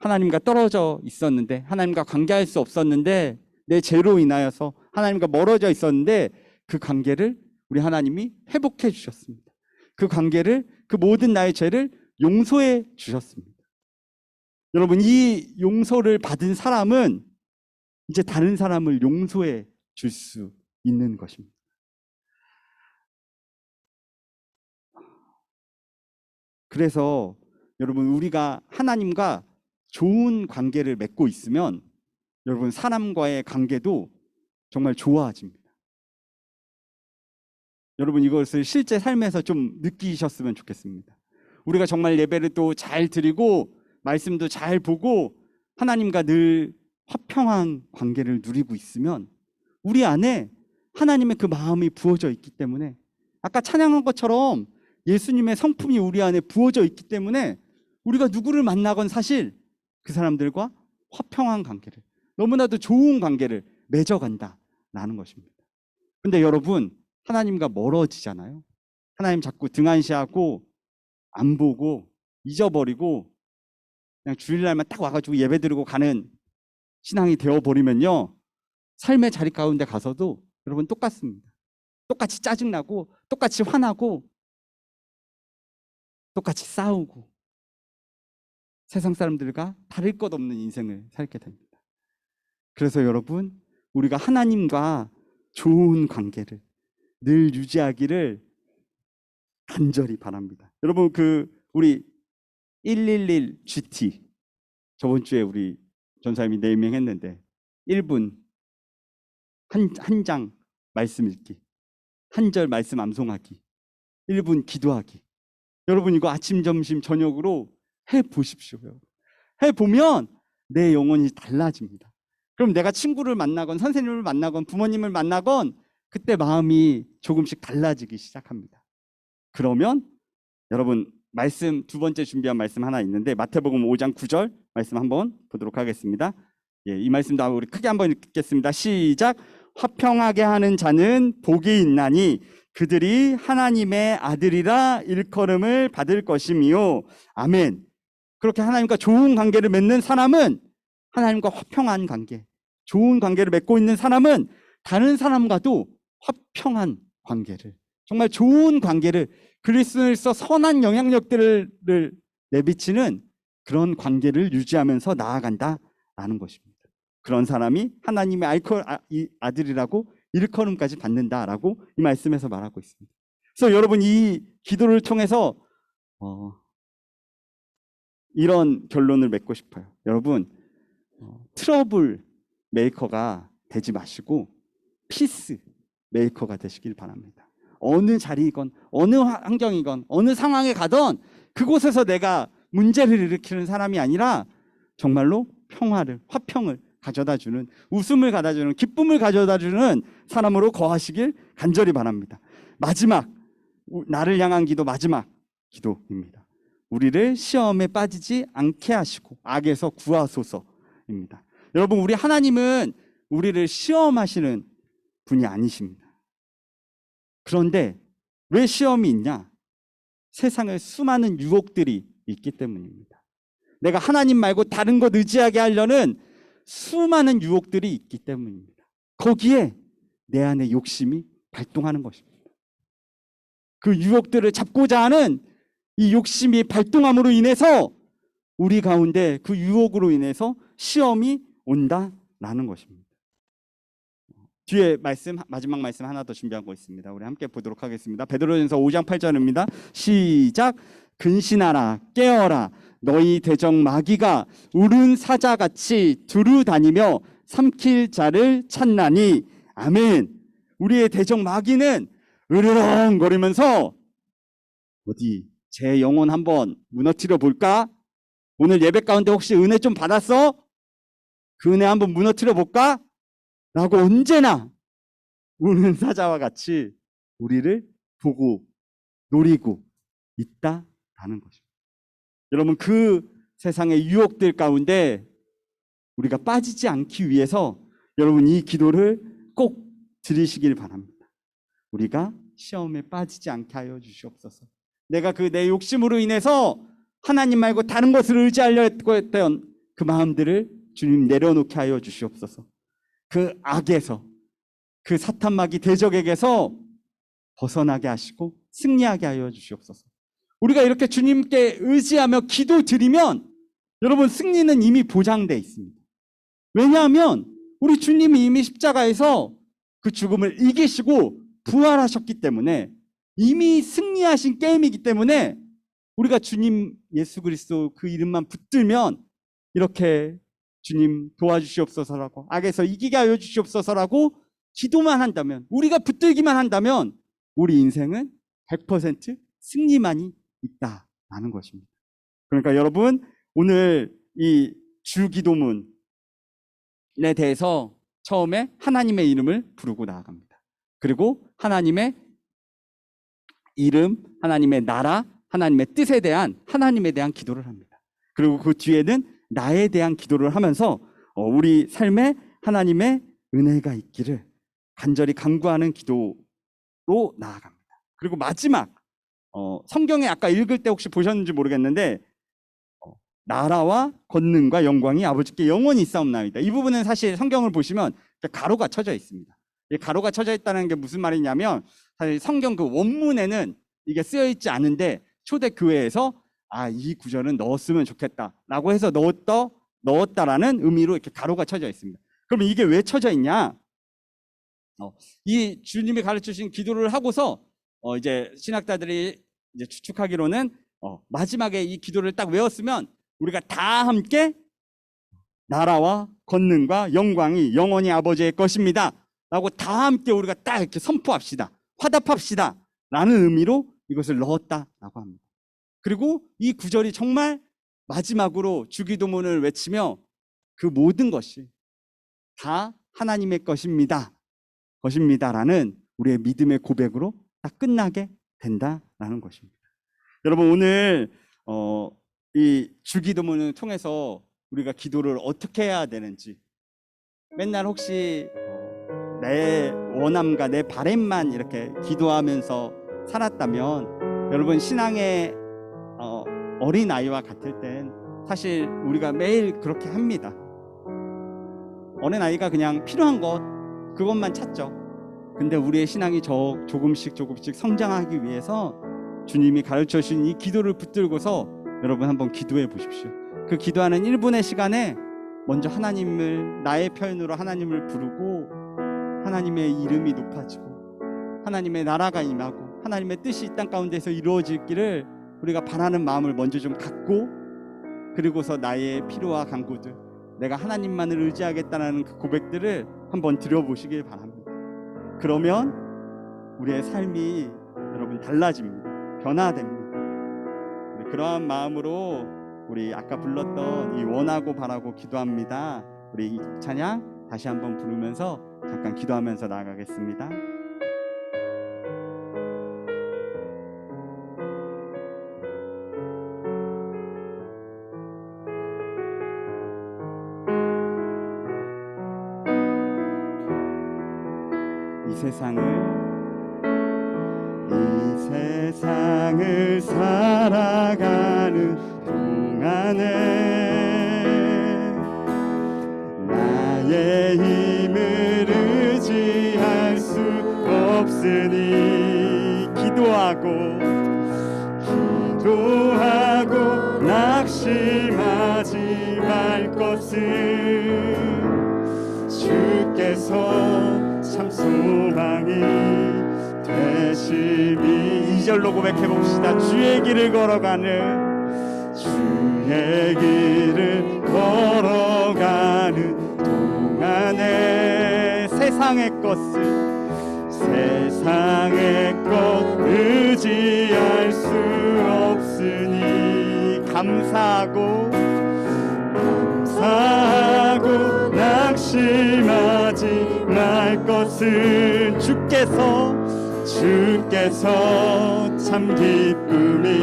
하나님과 떨어져 있었는데, 하나님과 관계할 수 없었는데, 내 죄로 인하여서 하나님과 멀어져 있었는데 그 관계를 우리 하나님이 회복해 주셨습니다. 그 관계를, 그 모든 나의 죄를 용서해 주셨습니다. 여러분 이 용서를 받은 사람은 이제 다른 사람을 용서해 줄 수 있는 것입니다. 그래서 여러분 우리가 하나님과 좋은 관계를 맺고 있으면 여러분 사람과의 관계도 정말 좋아집니다. 여러분 이것을 실제 삶에서 좀 느끼셨으면 좋겠습니다. 우리가 정말 예배를 또 잘 드리고 말씀도 잘 보고 하나님과 늘 화평한 관계를 누리고 있으면 우리 안에 하나님의 그 마음이 부어져 있기 때문에, 아까 찬양한 것처럼 예수님의 성품이 우리 안에 부어져 있기 때문에 우리가 누구를 만나건 사실 그 사람들과 화평한 관계를, 너무나도 좋은 관계를 맺어간다라는 것입니다. 근데 여러분 하나님과 멀어지잖아요. 하나님 자꾸 등한시하고 안 보고 잊어버리고 그냥 주일날만 딱 와가지고 예배 드리고 가는 신앙이 되어버리면요, 삶의 자리 가운데 가서도 여러분 똑같습니다. 똑같이 짜증나고, 똑같이 화나고, 똑같이 싸우고, 세상 사람들과 다를 것 없는 인생을 살게 됩니다. 그래서 여러분, 우리가 하나님과 좋은 관계를 늘 유지하기를 간절히 바랍니다. 여러분, 우리 111GT 저번 주에 우리 전사님이 네이밍했는데 1분 한 장 말씀 읽기, 한 절 말씀 암송하기, 1분 기도하기. 여러분 이거 아침, 점심, 저녁으로 해보십시오. 해보면 내 영혼이 달라집니다. 그럼 내가 친구를 만나건 선생님을 만나건 부모님을 만나건 그때 마음이 조금씩 달라지기 시작합니다. 그러면 여러분 말씀, 두 번째 준비한 말씀 하나 있는데 마태복음 5장 9절 말씀 한번 보도록 하겠습니다. 예, 이 말씀도 우리 크게 한번 읽겠습니다. 시작. 화평하게 하는 자는 복이 있나니 그들이 하나님의 아들이라 일컬음을 받을 것이미요. 아멘. 그렇게 하나님과 좋은 관계를 맺는 사람은, 하나님과 화평한 관계, 좋은 관계를 맺고 있는 사람은 다른 사람과도 화평한 관계를, 정말 좋은 관계를, 그리스도인으로서 선한 영향력들을 내비치는 그런 관계를 유지하면서 나아간다라는 것입니다. 그런 사람이 하나님의 아들이라고 일컬음까지 받는다라고 이 말씀에서 말하고 있습니다. 그래서 여러분 이 기도를 통해서 이런 결론을 맺고 싶어요. 여러분 트러블 메이커가 되지 마시고 피스 메이커가 되시길 바랍니다. 어느 자리이건 어느 환경이건 어느 상황에 가던 그곳에서 내가 문제를 일으키는 사람이 아니라 정말로 평화를, 화평을 가져다주는, 웃음을 가져다주는, 기쁨을 가져다주는 사람으로 거하시길 간절히 바랍니다. 마지막, 나를 향한 기도, 마지막 기도입니다. 우리를 시험에 빠지지 않게 하시고 악에서 구하소서입니다. 여러분, 우리 하나님은 우리를 시험하시는 분이 아니십니다. 그런데 왜 시험이 있냐? 세상에 수많은 유혹들이 있기 때문입니다. 내가 하나님 말고 다른 것 의지하게 하려는 수많은 유혹들이 있기 때문입니다. 거기에 내 안에 욕심이 발동하는 것입니다. 그 유혹들을 잡고자 하는 이 욕심이 발동함으로 인해서 우리 가운데 그 유혹으로 인해서 시험이 온다라는 것입니다. 뒤에 말씀, 마지막 말씀 하나 더 준비하고 있습니다. 우리 함께 보도록 하겠습니다. 베드로전서 5장 8절입니다. 시작. 근신하라, 깨어라. 너희 대적 마귀가 울은 사자같이 두루 다니며 삼킬 자를 찾나니. 아멘. 우리의 대적 마귀는 으르렁거리면서 어디 제 영혼 한번 무너뜨려 볼까? 오늘 예배 가운데 혹시 은혜 좀 받았어? 그 은혜 한번 무너뜨려 볼까? 라고 언제나 우는 사자와 같이 우리를 보고 노리고 있다라는 것입니다. 여러분, 그 세상의 유혹들 가운데 우리가 빠지지 않기 위해서 여러분 이 기도를 꼭 드리시길 바랍니다. 우리가 시험에 빠지지 않게 하여 주시옵소서. 내가 내 욕심으로 인해서 하나님 말고 다른 것을 의지하려 했던 그 마음들을 주님 내려놓게 하여 주시옵소서. 그 악에서, 그 사탄마귀 대적에게서 벗어나게 하시고 승리하게 하여 주시옵소서. 우리가 이렇게 주님께 의지하며 기도 드리면 여러분 승리는 이미 보장되어 있습니다. 왜냐하면 우리 주님이 이미 십자가에서 그 죽음을 이기시고 부활하셨기 때문에 이미 승리하신 게임이기 때문에 우리가 주님 예수 그리스도 그 이름만 붙들면 이렇게 주님 도와주시옵소서라고, 악에서 이기게 하여 주시옵소서라고 기도만 한다면, 우리가 붙들기만 한다면 우리 인생은 100% 승리만이 있다라는 것입니다. 그러니까 여러분, 오늘 이 주기도문에 대해서 처음에 하나님의 이름을 부르고 나아갑니다. 그리고 하나님의 이름, 하나님의 나라, 하나님의 뜻에 대한, 하나님에 대한 기도를 합니다. 그리고 그 뒤에는 나에 대한 기도를 하면서 우리 삶에 하나님의 은혜가 있기를 간절히 간구하는 기도로 나아갑니다. 그리고 마지막, 성경에 아까 읽을 때 혹시 보셨는지 모르겠는데 나라와 권능과 영광이 아버지께 영원히 있사옵나이다. 이 부분은 사실 성경을 보시면 가로가 쳐져 있습니다. 이 가로가 쳐져 있다는 게 무슨 말이냐면 사실 성경 그 원문에는 이게 쓰여 있지 않은데 초대교회에서 이 구절은 넣었으면 좋겠다라고 해서 넣었다라는 의미로 이렇게 가로가 쳐져 있습니다. 그럼 이게 왜 쳐져 있냐? 이 주님이 가르쳐 주신 기도를 하고서 이제 신학자들이 이제 추측하기로는 마지막에 이 기도를 딱 외웠으면 우리가 다 함께 나라와 권능과 영광이 영원히 아버지의 것입니다 라고 다 함께 우리가 딱 이렇게 선포합시다, 화답합시다 라는 의미로 이것을 넣었다라고 합니다. 그리고 이 구절이 정말 마지막으로 주기도문을 외치며 그 모든 것이 다 하나님의 것입니다라는 우리의 믿음의 고백으로 딱 끝나게 된다라는 것입니다. 여러분, 오늘 이 주기도문을 통해서 우리가 기도를 어떻게 해야 되는지, 맨날 혹시 내 원함과 내 바램만 이렇게 기도하면서 살았다면, 여러분 신앙의 어린아이와 같을 땐 사실 우리가 매일 그렇게 합니다. 어린아이가 그냥 필요한 그것만 찾죠. 근데 우리의 신앙이 조금씩 성장하기 위해서 주님이 가르쳐 주신 이 기도를 붙들고서 여러분 한번 기도해 보십시오. 그 기도하는 1분의 시간에 먼저 나의 표현으로 하나님을 부르고, 하나님의 이름이 높아지고 하나님의 나라가 임하고 하나님의 뜻이 이 땅 가운데서 이루어질 길을 우리가 바라는 마음을 먼저 좀 갖고, 그리고서 나의 필요와 간구들, 내가 하나님만을 의지하겠다는 그 고백들을 한번 드려보시길 바랍니다. 그러면 우리의 삶이 여러분 달라집니다. 변화됩니다. 그러한 마음으로 우리 아까 불렀던 이 원하고 바라고 기도합니다, 우리 이 찬양 다시 한번 부르면서 잠깐 기도하면서 나아가겠습니다. 이 세상을 살아가는 동안에 나의 힘을 의지할 수 없으니 기도하고 낙심하지 말 것을 주께서 참 소망이 되시니 2절로 고백해 봅시다. 주의 길을 걸어가는 동안에 세상의 것 의지할 수 없으니 감사하고 낙심하지 말 것은 주께서 참 기쁨이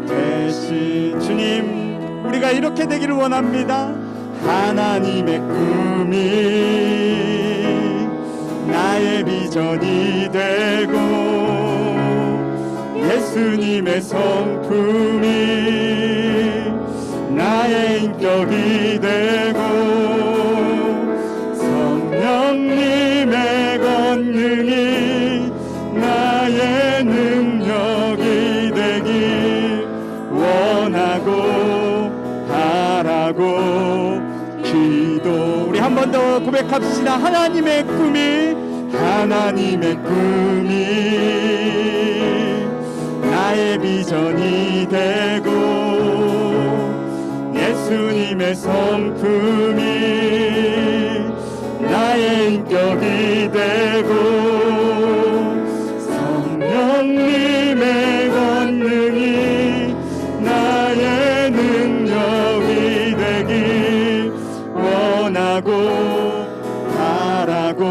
되신 주님, 우리가 이렇게 되기를 원합니다. 하나님의 꿈이 나의 비전이 되고 예수님의 성품이 나의 인격이 되고 성령님의 권능이 나의 능력이 되길 원하고 바라고 기도. 우리 한 번 더 고백합시다. 하나님의 꿈이 나의 비전이 되고 예수님의 성품이 나의 인격이 되고 성령님의 권능이 나의 능력이 되길 원하고 바라고.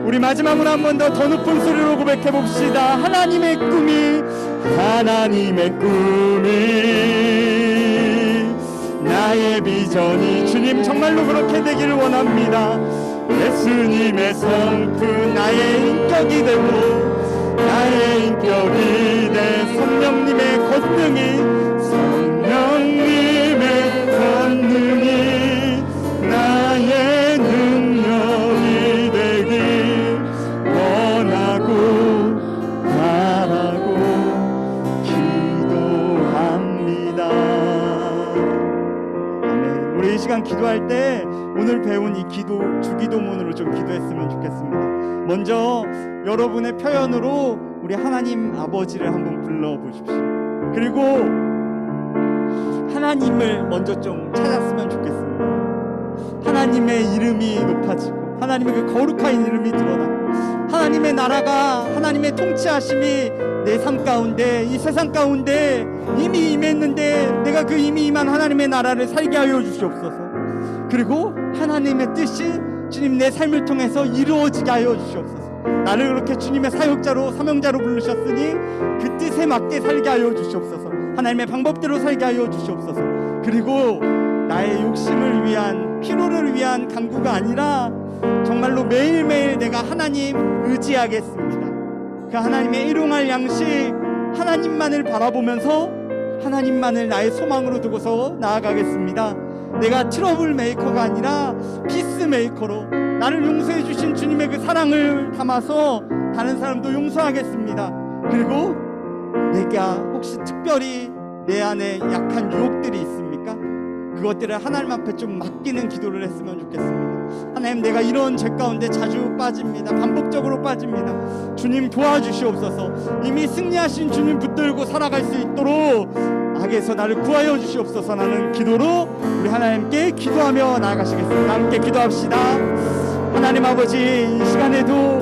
우리 마지막으로 한 번 더 높은 소리로 고백해 봅시다. 하나님의 꿈이 나의 비전이 주님 정말로 그렇게 되기를 원합니다. 예수님의 성품 나의 인격이 되고 나의 인격이 돼 성령님의 권능이 성령님의 기도할 때 오늘 배운 이 기도 주기도문으로 좀 기도했으면 좋겠습니다. 먼저 여러분의 표현으로 우리 하나님 아버지를 한번 불러보십시오. 그리고 하나님을 먼저 좀 찾았으면 좋겠습니다. 하나님의 이름이 높아지고 하나님의 그 거룩한 이름이 드러나고 하나님의 나라가 하나님의 통치하심이 내 삶 가운데 이 세상 가운데 이미 임했는데 내가 그 이미 임한 하나님의 나라를 살게 하여 주시옵소서. 그리고 하나님의 뜻이 주님 내 삶을 통해서 이루어지게 하여 주시옵소서. 나를 그렇게 주님의 사역자로 사명자로 부르셨으니 그 뜻에 맞게 살게 하여 주시옵소서. 하나님의 방법대로 살게 하여 주시옵소서. 그리고 나의 욕심을 위한 피로를 위한 간구가 아니라 정말로 매일매일 내가 하나님 의지하겠습니다. 그 하나님의 일용할 양식 하나님만을 바라보면서 하나님만을 나의 소망으로 두고서 나아가겠습니다. 내가 트러블 메이커가 아니라 피스 메이커로 나를 용서해 주신 주님의 그 사랑을 담아서 다른 사람도 용서하겠습니다. 그리고 내가 혹시 특별히 내 안에 약한 유혹들이 있습니까? 그것들을 하나님 앞에 좀 맡기는 기도를 했으면 좋겠습니다. 하나님, 내가 이런 죄 가운데 자주 빠집니다. 반복적으로 빠집니다. 주님 도와주시옵소서. 이미 승리하신 주님 붙들고 살아갈 수 있도록 악에서 나를 구하여 주시옵소서. 라는 기도로 우리 하나님께 기도하며 나아가시겠습니다. 함께 기도합시다. 하나님 아버지, 이 시간에도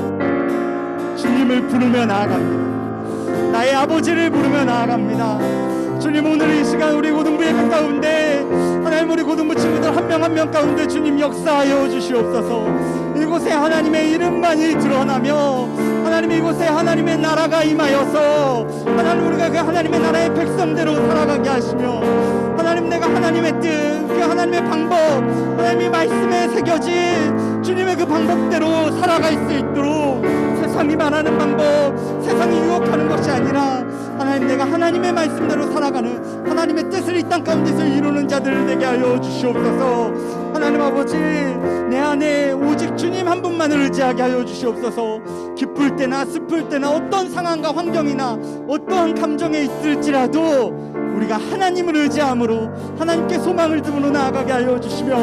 주님을 부르며 나아갑니다. 나의 아버지를 부르며 나아갑니다. 주님, 오늘 이 시간 우리 고등부 예배 가운데 하나님, 우리 고등부 친구들 한 명 한 명 가운데 주님 역사하여 주시옵소서. 이곳에 하나님의 이름만이 드러나며 하나님, 이곳에 하나님의 나라가 임하여서 하나님, 우리가 그 하나님의 나라의 백성대로 살아가게 하시며 하나님, 내가 하나님의 뜻, 그 하나님의 방법, 하나님의 말씀에 새겨진 주님의 그 방법대로 살아갈 수 있도록 세상이 말하는 방법, 세상이 유혹하는 것이 아니라 하나님, 내가 하나님의 말씀대로 살아가는 하나님의 뜻을 이 땅 가운데서 이루는 자들을 되게 하여 주시옵소서. 하나님 아버지, 내 안에 오직 주님 한 분만을 의지하게 하여 주시옵소서. 기쁠 때나 슬플 때나 어떤 상황과 환경이나 어떠한 감정에 있을지라도 우리가 하나님을 의지함으로 하나님께 소망을 두고 나아가게 하여 주시며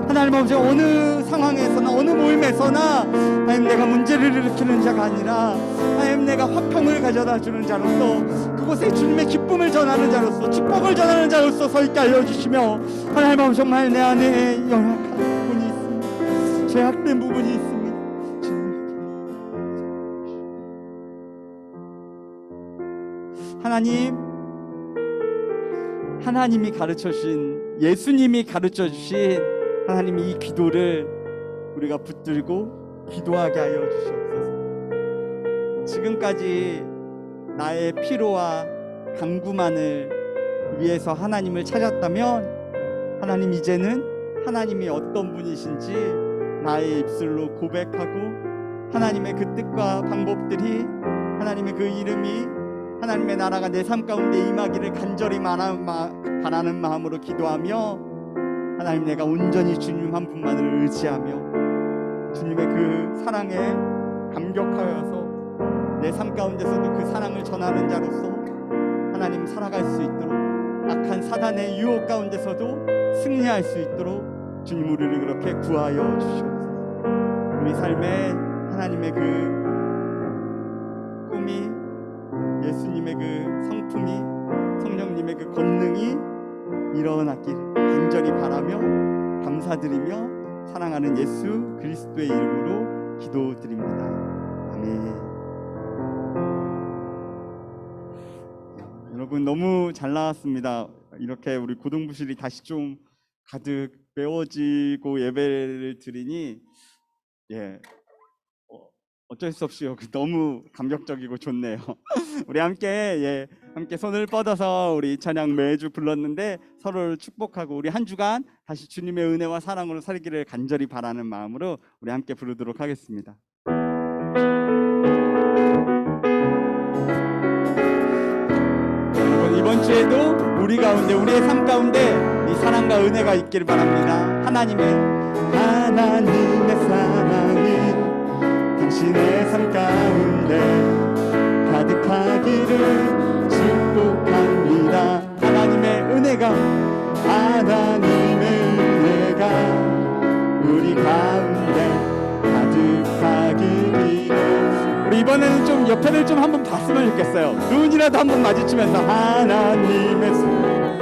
하나님 아버지, 어느 상황에서나 어느 모임에서나 하나님, 내가 문제를 일으키는 자가 아니라 하나님, 내가 화평을 가져다 주는 자로서 그곳에 주님의 기쁨을 전하는 자로서 축복을 전하는 자로서 서 있게 하여 주시며 하나님 아버지, 정말 내 안에 연약한 부분이 있습니다. 죄악된 부분이 있습니다. 하나님, 하나님이 가르쳐주신, 예수님이 가르쳐주신 하나님, 이 기도를 우리가 붙들고 기도하게 하여 주시옵소서. 지금까지 나의 피로와 간구만을 위해서 하나님을 찾았다면 하나님, 이제는 하나님이 어떤 분이신지 나의 입술로 고백하고 하나님의 그 뜻과 방법들이, 하나님의 그 이름이, 하나님의 나라가 내 삶 가운데 임하기를 간절히 바라는 마음으로 기도하며 하나님, 내가 온전히 주님 한 분만을 의지하며 주님의 그 사랑에 감격하여서 내 삶 가운데서도 그 사랑을 전하는 자로서 하나님 살아갈 수 있도록, 악한 사단의 유혹 가운데서도 승리할 수 있도록 주님, 우리를 그렇게 구하여 주시옵소서. 우리 삶에 하나님의 그 꿈이, 예수님의 그 성품이, 성령님의 그 권능이 일어났기를 간절히 바라며 감사드리며 사랑하는 예수 그리스도의 이름으로 기도드립니다. 아멘. 여러분, 너무 잘 나왔습니다. 이렇게 우리 고등부실이 다시 좀 가득 메워지고 예배를 드리니 어쩔 수 없이 너무 감격적이고 좋네요. 우리 함께 함께 손을 뻗어서 우리 찬양 매주 불렀는데 서로를 축복하고 우리 한 주간 다시 주님의 은혜와 사랑으로 살기를 간절히 바라는 마음으로 우리 함께 부르도록 하겠습니다. 여러분, 이번 주에도 우리 가운데, 우리의 삶 가운데 이 사랑과 은혜가 있기를 바랍니다. 하나님의 사랑이 당신의 삶 가운데 가득하기를 축복합니다. 하나님의 은혜가 이번에는 좀 옆에를 좀 한번 봤으면 좋겠어요. 눈이라도 한번 마주치면서 하나님의 손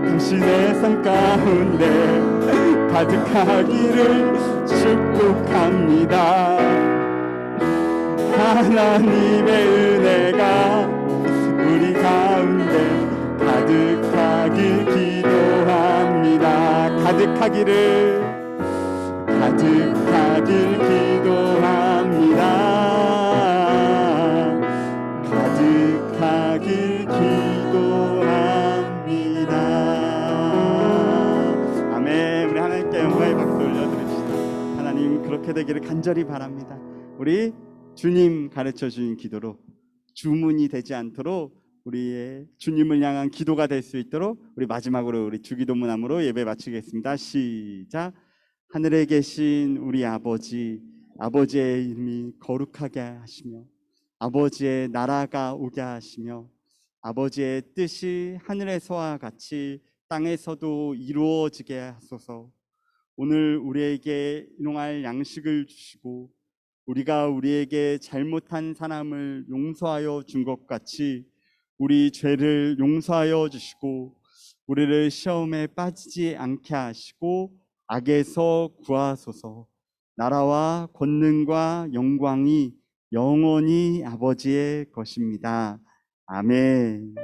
당신의 삶 가운데 가득하기를 축복합니다. 하나님의 은혜가 우리 가운데 가득하길 기도합니다. 가득하기를 기도합니다. 가득하길 기도합니다. 아멘. 우리 하나님께 영광의 박수 올려드립시다. 하나님 그렇게 되기를 간절히 바랍니다. 우리 주님 가르쳐 주신 기도로 주문이 되지 않도록 우리의 주님을 향한 기도가 될 수 있도록 우리 마지막으로 우리 주기도문함으로 예배 마치겠습니다. 시작. 하늘에 계신 우리 아버지, 아버지의 이름이 거룩하게 하시며 아버지의 나라가 오게 하시며 아버지의 뜻이 하늘에서와 같이 땅에서도 이루어지게 하소서. 오늘 우리에게 일용할 양식을 주시고 우리가 우리에게 잘못한 사람을 용서하여 준 것 같이 우리 죄를 용서하여 주시고 우리를 시험에 빠지지 않게 하시고 악에서 구하소서. 나라와 권능과 영광이 영원히 아버지의 것입니다. 아멘.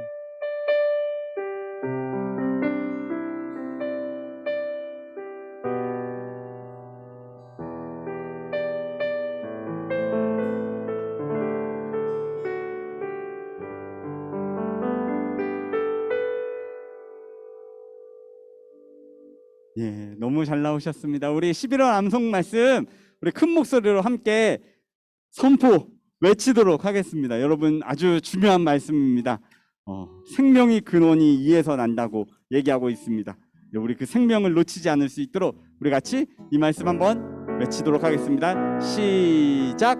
예, 너무 잘 나오셨습니다. 우리 11월 암송 말씀 우리 큰 목소리로 함께 선포 외치도록 하겠습니다. 여러분 아주 중요한 말씀입니다. 생명의 근원이 이에서 난다고 얘기하고 있습니다. 우리 그 생명을 놓치지 않을 수 있도록 우리 같이 이 말씀 한번 외치도록 하겠습니다. 시작.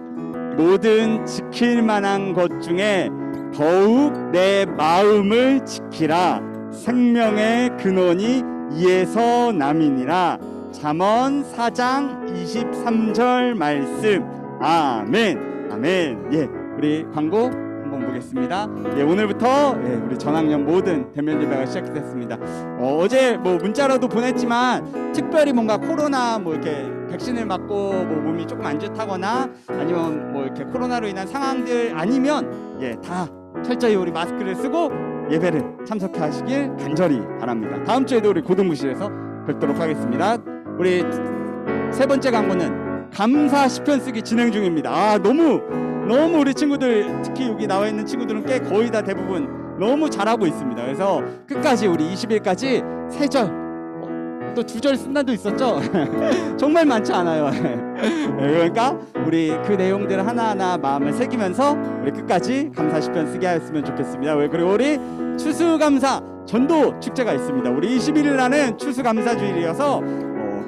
모든 지킬 만한 것 중에 더욱 내 마음을 지키라. 생명의 근원이 이에서 남이니라. 잠언 4장 23절 말씀. 아멘. 아멘. 예, 우리 광고 한번 보겠습니다. 예, 오늘부터 우리 전학년 모든 대면 예배가 시작됐습니다. 어제 뭐 문자로도 보냈지만 특별히 뭔가 코로나 뭐 이렇게 백신을 맞고 뭐 몸이 조금 안 좋다거나 아니면 뭐 이렇게 코로나로 인한 상황들 아니면 다 철저히 우리 마스크를 쓰고 예배를 참석하시길 간절히 바랍니다. 다음 주에도 우리 고등부실에서 뵙도록 하겠습니다. 우리 세 번째 광고는 감사 시편 쓰기 진행 중입니다. 너무 우리 친구들 특히 여기 나와 있는 친구들은 꽤 거의 다 대부분 너무 잘하고 있습니다. 그래서 끝까지 우리 20일까지 3절 또 2절 쓴 날도 있었죠. 정말 많지 않아요. 그러니까 우리 그 내용들 하나하나 마음을 새기면서 우리 끝까지 감사 시편 쓰게 하였으면 좋겠습니다. 그리고 우리 추수감사 전도 축제가 있습니다. 우리 21일 날은 추수감사주일이어서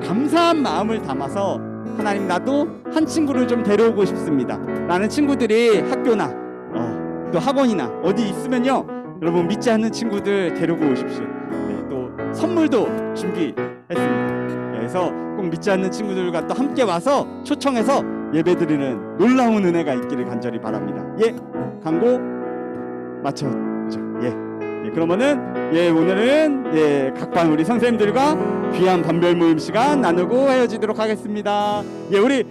감사한 마음을 담아서 하나님 나도 한 친구를 좀 데려오고 싶습니다 라는 친구들이 학교나 또 학원이나 어디 있으면요 여러분 믿지 않는 친구들 데리고 오십시오. 또 선물도 준비했습니다. 그래서 꼭 믿지 않는 친구들과 또 함께 와서 초청해서 예배드리는 놀라운 은혜가 있기를 간절히 바랍니다. 광고 마쳤죠. 그러면은 오늘은 각반 우리 선생님들과 귀한 반별 모임 시간 나누고 헤어지도록 하겠습니다. 우리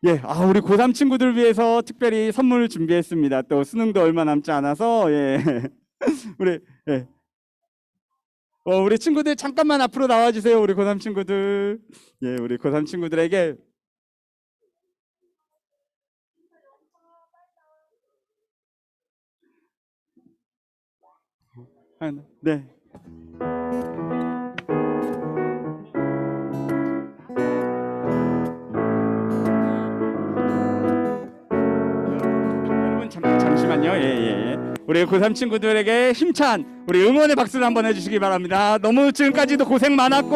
우리 고3 친구들 위해서 특별히 선물 준비했습니다. 또 수능도 얼마 남지 않아서 우리 친구들 잠깐만 앞으로 나와주세요. 우리 고3 친구들. 우리 고3 친구들에게 네. 여러분 잠시만요. 우리 고3 친구들에게 힘찬 우리 응원의 박수를 한번 해주시기 바랍니다. 너무 지금까지도 고생 많았고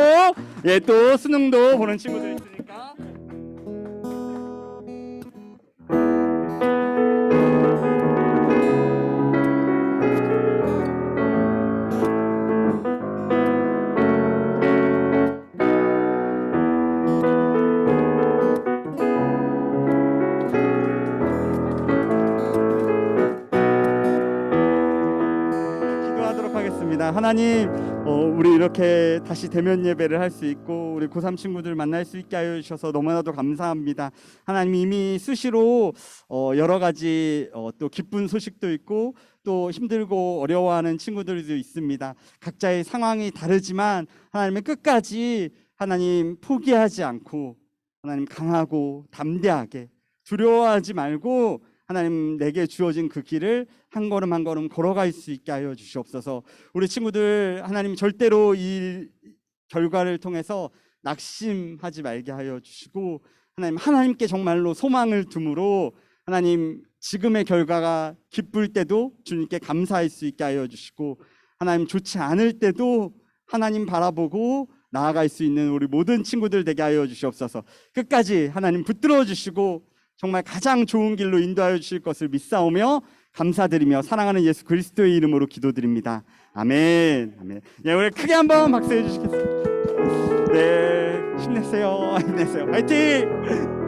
또 수능도 보는 친구들 있으니까. 하나님, 우리 이렇게 다시 대면 예배를 할 수 있고 우리 고3 친구들 만날 수 있게 하여 주셔서 너무나도 감사합니다. 하나님, 이미 수시로 여러 가지 또 기쁜 소식도 있고 또 힘들고 어려워하는 친구들도 있습니다. 각자의 상황이 다르지만 하나님의 끝까지 하나님 포기하지 않고 하나님 강하고 담대하게 두려워하지 말고 하나님 내게 주어진 그 길을 한 걸음 한 걸음 걸어갈 수 있게 하여 주시옵소서. 우리 친구들 하나님 절대로 이 결과를 통해서 낙심하지 말게 하여 주시고 하나님, 하나님께 정말로 소망을 둠으로 하나님 지금의 결과가 기쁠 때도 주님께 감사할 수 있게 하여 주시고 하나님 좋지 않을 때도 하나님 바라보고 나아갈 수 있는 우리 모든 친구들 되게 하여 주시옵소서. 끝까지 하나님 붙들어 주시고 정말 가장 좋은 길로 인도하여 주실 것을 믿사오며 감사드리며 사랑하는 예수 그리스도의 이름으로 기도드립니다. 아멘. 아멘. 예, 우리 크게 한번 박수해 주시겠습니다. 네, 힘내세요. 힘내세요. 화이팅!